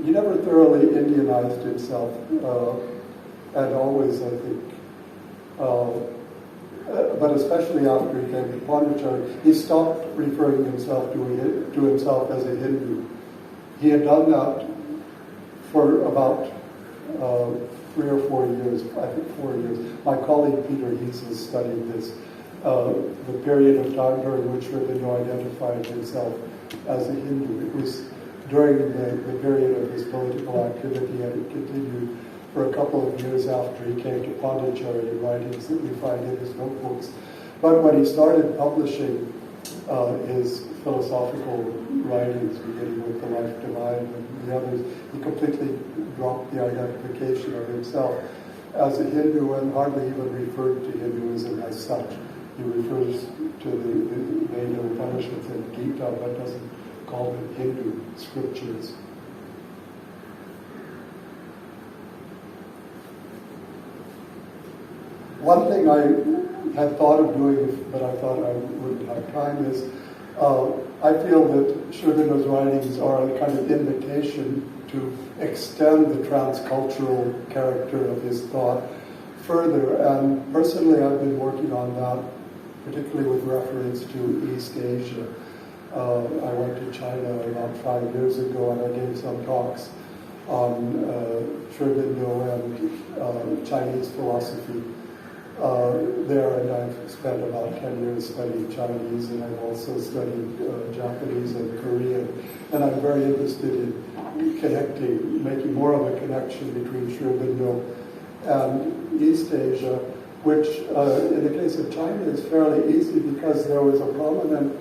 he never thoroughly Indianized himself, and always, I think, but especially after he came to Puducherry, he stopped referring himself to himself as a Hindu. He had done that for about 3 or 4 years, I think 4 years. My colleague Peter Heath has studied this, the period of time during which Aurobindo identified himself as a Hindu. It was during the period of his political activity, and it continued for a couple of years after he came to Puducherry, writings that we find in his notebooks. But when he started publishing his philosophical writings, beginning with The Life Divine and the others, he completely dropped the identification of himself as a Hindu and hardly even referred to Hinduism as such. He refers to the Veda Upanishads and Gita, but doesn't call them Hindu scriptures. One thing I had thought of doing, but I thought I wouldn't have time, is I feel that Aurobindo's writings are a kind of invitation to to extend the transcultural character of his thought further. And personally, I've been working on that, particularly with reference to East Asia. I went to China about 5 years ago, and I gave some talks on Aurobindo and Chinese philosophy there, and I've spent about 10 years studying Chinese, and I've also studied Japanese and Korean, and I'm very interested in connecting, making more of a connection between Aurobindo and East Asia, which in the case of China is fairly easy because there was a prominent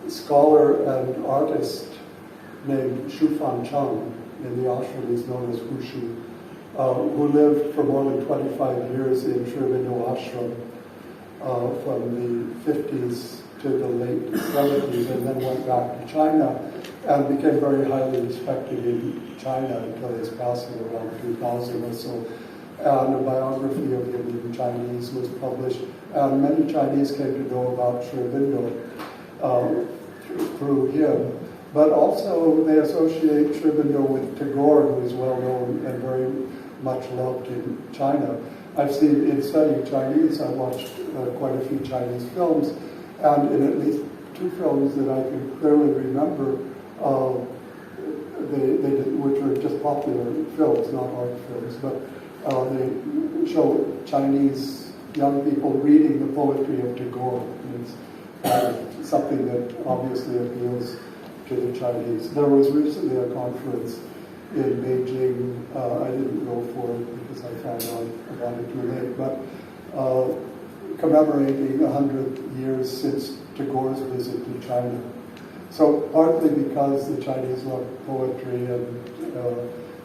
scholar and artist named Xu Fancheng in the ashram, is known as Wushu, who lived for more than 25 years in Aurobindo ashram from the 50s to the late 70s, and then went back to China and became very highly respected in China until his passing around 2000 or so. And a biography of him in Chinese was published, and many Chinese came to know about Aurobindo through him. But also they associate Aurobindo with Tagore, who is well known and very much loved in China. I've seen, in studying Chinese, I watched quite a few Chinese films, and in at least 2 films that I can clearly remember, which were just popular films, not art films, but they show Chinese young people reading the poetry of Tagore. And it's something that obviously appeals to the Chinese. There was recently a conference in Beijing. I didn't go for it because I found out about it too late, but commemorating 100 years since Tagore's visit to China. So partly because the Chinese love poetry,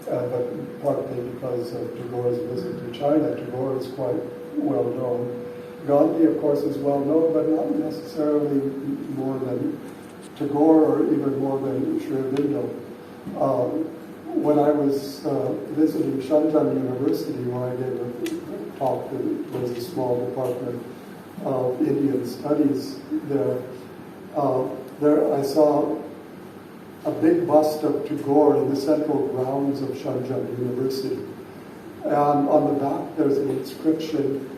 but partly because of Tagore's visit to China. Tagore is quite well known. Gandhi, of course, is well known, but not necessarily more than Tagore or even more than Aurobindo. When I was visiting Shenzhen University, where I gave a talk, there was a small department of Indian studies there. There I saw a big bust of Tagore in the central grounds of Shenzhen University. And on the back there's an inscription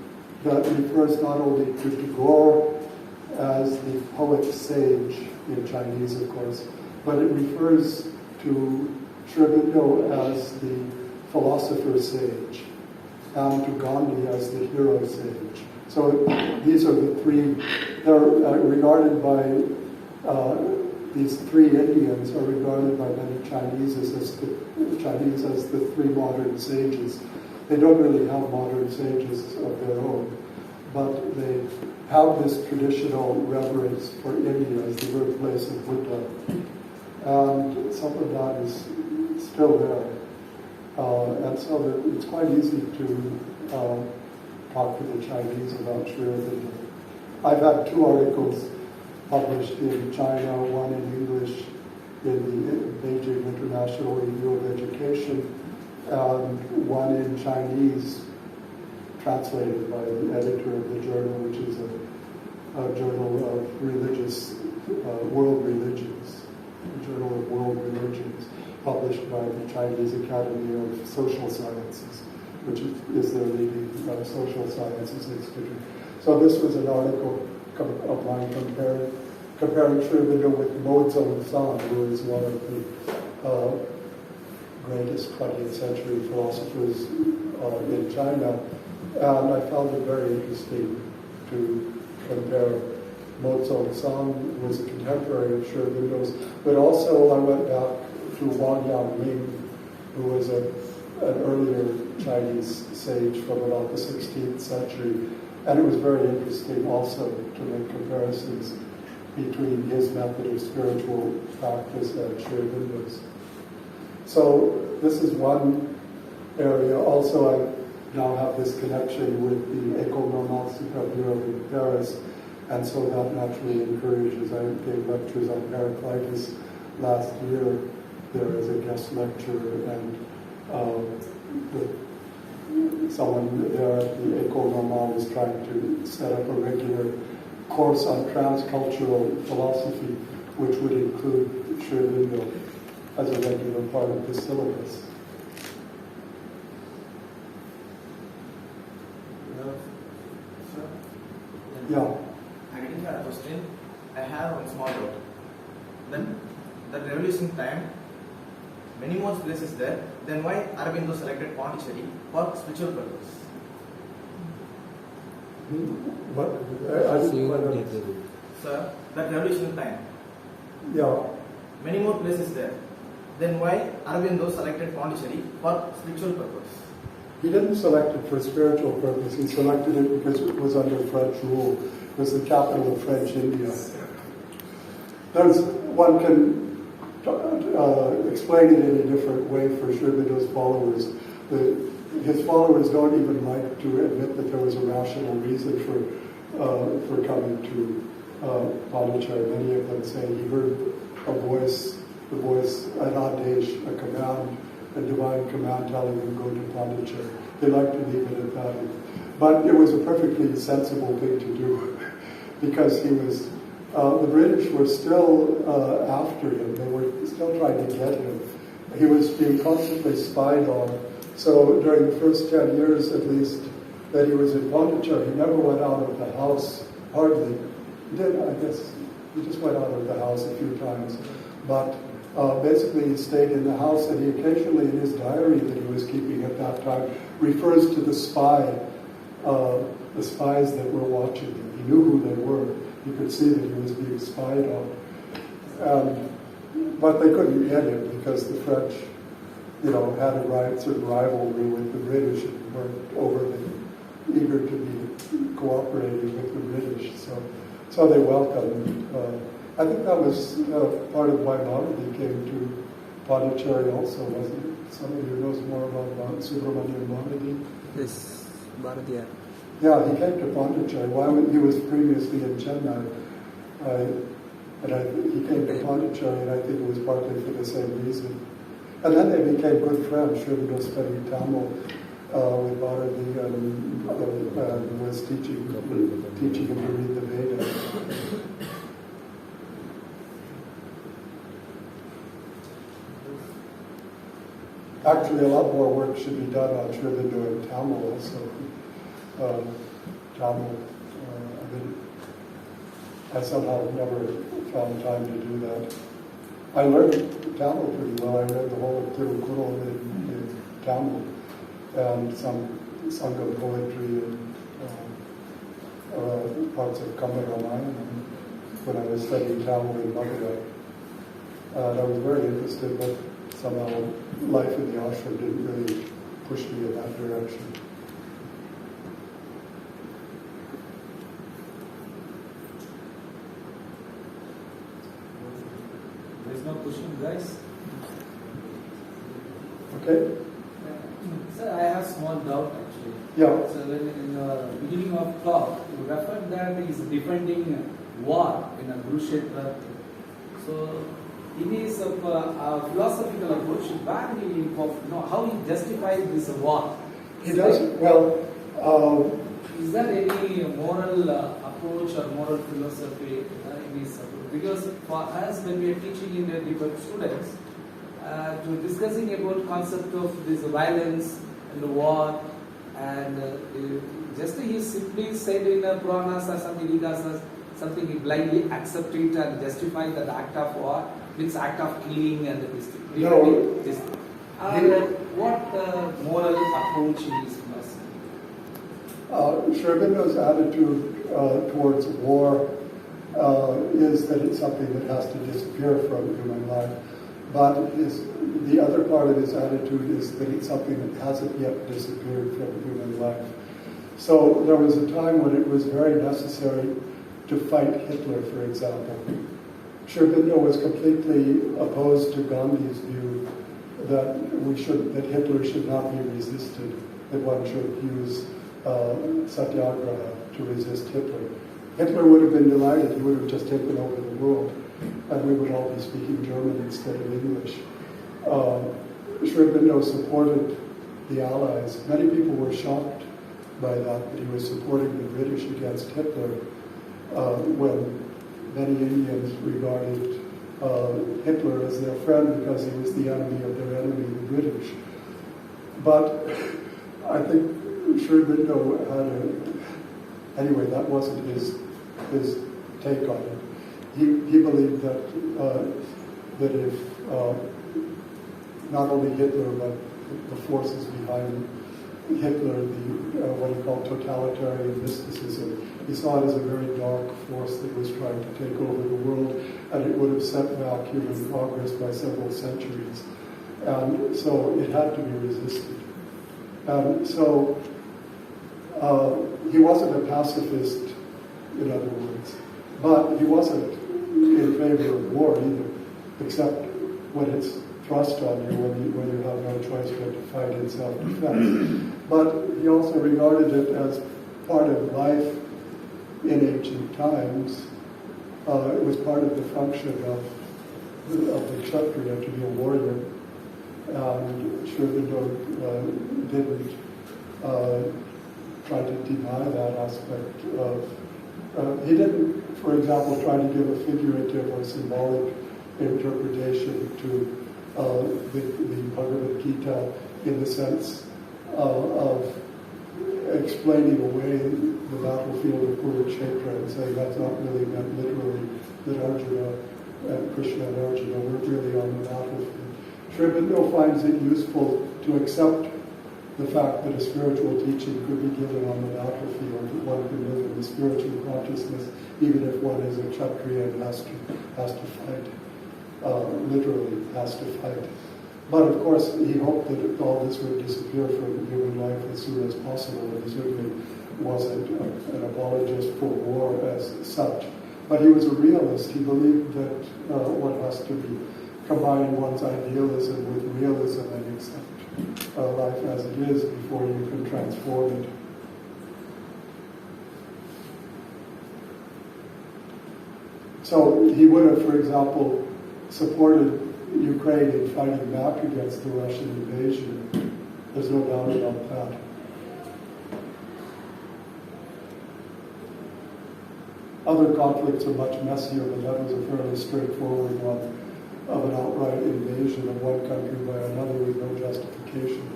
that refers not only to Tagore as the poet sage, in Chinese of course, but it refers to Aurobindo as the philosopher sage, and to Gandhi as the hero sage. So these are the three, they're regarded by, these 3 Indians are regarded by many Chinese as the 3 modern sages. They don't really have modern sages of their own, but they have this traditional reverence for India as the birthplace of Buddha. And some of that is still there. And so it's quite easy to talk to the Chinese about Aurobindo. I've had 2 articles published in China, one in English in the Beijing International Review of Education, and one in Chinese translated by the editor of the journal, which is a journal of religious, world religions, a journal of world religions, published by the Chinese Academy of Social Sciences, which is their leading social sciences institute. So this was an article of mine comparing Aurobindo with Mo Zhongshan, who is one of the greatest 20th century philosophers in China. And I found it very interesting to compare Mo Zhongshan, who was a contemporary of Aurobindo's, but also I went back to Wang Yangming, who was an earlier Chinese sage from about the 16th century. And it was very interesting also to make comparisons between his method of spiritual practice and Aurobindo's. So this is one area. Also, I now have this connection with the École Normale Supérieure in Paris, and so that naturally encourages. I gave lectures on Heraclitus last year there as a guest lecturer, and someone there at the École Normale was trying to set up a regular course on transcultural philosophy, which would include Aurobindo. as a regular part of the syllabus. Yeah. Adding to the question, I have one small doubt. Then, the revolution time, many more places there, then why Aurobindo selected Puducherry for spiritual purpose? What? I didn't quite understand. Sir, that revolution time, Yeah. many more places there, then why Aurobindo selected Puducherry for spiritual purpose? He didn't select it for spiritual purpose. He selected it because it was under French rule. It was the capital of French India. One can explain it in a different way for Aurobindo's followers. His followers don't even like to admit that there was a rational reason for coming to Puducherry. Many of them say he heard a voice, an adesh, a command, a divine command telling him go to Puducherry. They like to leave it at that. But it was a perfectly sensible thing to do because he was. The British were still after him. They were still trying to get him. He was being constantly spied on. So during the first 10 years, at least, that he was in Puducherry, he never went out of the house, hardly. He did, I guess. He just went out of the house a few times. But basically, he stayed in the house, and he occasionally, in his diary that he was keeping at that time, refers to the spies that were watching him. He knew who they were. You could see that he was being spied on. But they couldn't get him because the French, had a sort of rivalry with the British and weren't overly eager to be cooperating with the British. So they welcomed. I think that was part of why Bhutani came to Puducherry also, wasn't it? Somebody who knows more about Subramanian Bhutani? Yes, Bharatiya. Yeah, he came to Puducherry. He was previously in Chennai. He came to Puducherry, and I think it was partly for the same reason. And then they became good friends. Aurobindo studied Tamil with Bharati and was teaching him to read the Vedas. Actually, a lot more work should be done on Aurobindo in Tamil also. Tamil. I somehow never found time to do that. I learned Tamil pretty well. I read the whole of Tirukural in Tamil and some Sangha poetry and parts of Ramayana when I was studying Tamil in Madurai. I was very interested, but somehow life in the ashram didn't really push me in that direction. There's no question, guys. Okay? Sir, I have small doubt actually. Yeah. So when in the beginning of talk, you referred that he is defending war in a Kurukshetra. So in his philosophical approach, where he how he justifies this war? He does. Well, is there any moral approach or moral philosophy in his approach? Because for us, when we are teaching in the different students, to discussing about concept of this violence and the war, and just he simply said in the Puranas or something, something he blindly accept it and justify that act of war, means act of killing and this thing. No. What moral approach is philosophy? Aurobindo's attitude towards war is that it's something that has to disappear from human life. But the other part of his attitude is that it's something that hasn't yet disappeared from human life. So there was a time when it was very necessary to fight Hitler, for example. Aurobindo was completely opposed to Gandhi's view that Hitler should not be resisted, that one should use satyagraha to resist Hitler. Hitler would have been delighted. He would have just taken over the world, and we would all be speaking German instead of English. Aurobindo supported the Allies. Many people were shocked by that he was supporting the British against Hitler, when many Indians regarded Hitler as their friend because he was the enemy of their enemy, the British. But I think Aurobindo anyway, that wasn't his take on it. He believed that if not only Hitler but the forces behind Hitler, what he called totalitarian mysticism, he saw it as a very dark force that was trying to take over the world, and it would have set back human progress by several centuries. And so it had to be resisted. And so he wasn't a pacifist, in other words, but he wasn't in favor of war either, except when it's thrust on you when you have no choice but to fight in self-defense. But he also regarded it as part of life in ancient times. It was part of the function of the Kshatriya to be a warrior. And Aurobindo didn't try to deny that aspect of. He didn't, for example, try to give a figurative or symbolic interpretation to the Bhagavad Gita in the sense of explaining away the battlefield of Puducherry and saying that's not really meant literally, that Arjuna and Krishna and Arjuna were really on the battlefield. Aurobindo finds it useful to accept the fact that a spiritual teaching could be given on the battlefield, that one can live in the spiritual consciousness even if one is a Kshatriya and has to fight. Literally has to fight. But of course, he hoped that all this would disappear from human life as soon as possible, and he certainly wasn't an apologist for war as such. But he was a realist. He believed that one has to combine one's idealism with realism and accept life as it is before you can transform it. So he would have, for example, supported Ukraine in fighting back against the Russian invasion. There's no doubt about that. Other conflicts are much messier, but that was a fairly straightforward one of an outright invasion of one country by another with no justification.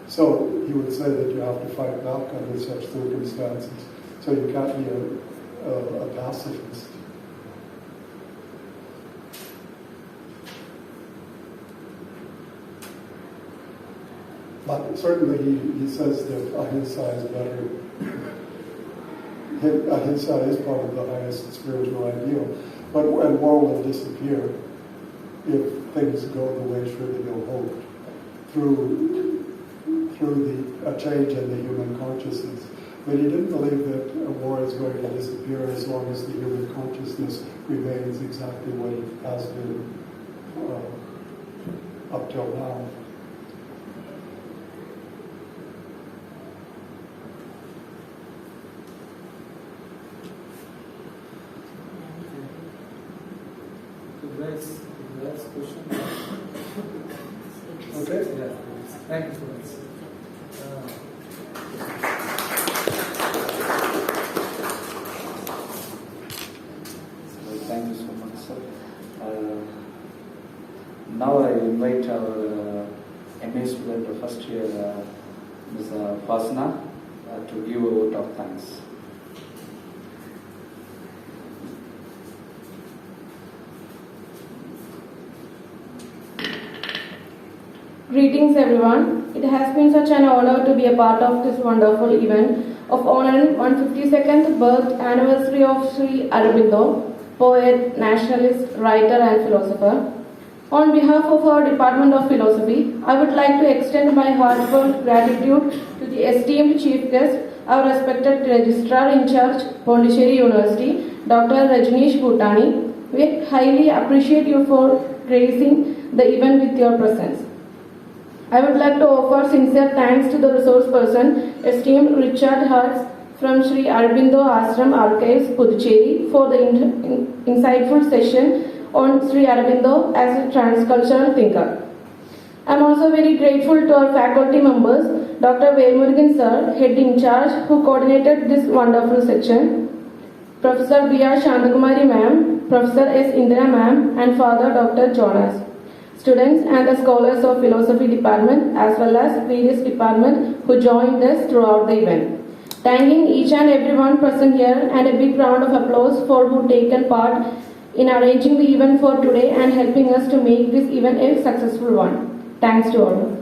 So he would say that you have to fight back under such circumstances. So you can't be a pacifist. But certainly he says that ahimsa is better. Ahimsa is part of the highest spiritual ideal. But war will disappear if things go the way Aurobindo hoped, through a change in the human consciousness. But he didn't believe that a war is going to disappear as long as the human consciousness remains exactly what it has been up till now. That's question. Okay? Yeah. Thank you so much. Thank you so much, sir. Now I invite our MA student, first year, Ms. Fasna, to give a vote of thanks. Greetings everyone. It has been such an honor to be a part of this wonderful event of honoring 152nd birth anniversary of Sri Aurobindo, poet, nationalist, writer and philosopher. On behalf of our Department of Philosophy, I would like to extend my heartfelt gratitude to the esteemed chief guest, our respected Registrar in Charge, Puducherry University, Dr. Rajneesh Bhutani. We highly appreciate you for gracing the event with your presence. I would like to offer sincere thanks to the resource person, esteemed Richard Hartz from Sri Aurobindo Ashram Archives, Puducherry, for the insightful session on Sri Aurobindo as a transcultural thinker. I am also very grateful to our faculty members, Dr. Velmurugan Sir, Head in Charge, who coordinated this wonderful section, Professor B.R. Shantakumari Ma'am, Professor S. Indira Ma'am, and Father Dr. Jonas. Students and the scholars of Philosophy Department as well as various departments who joined us throughout the event. Thanking each and everyone present here, and a big round of applause for who taken part in arranging the event for today and helping us to make this event a successful one. Thanks to all.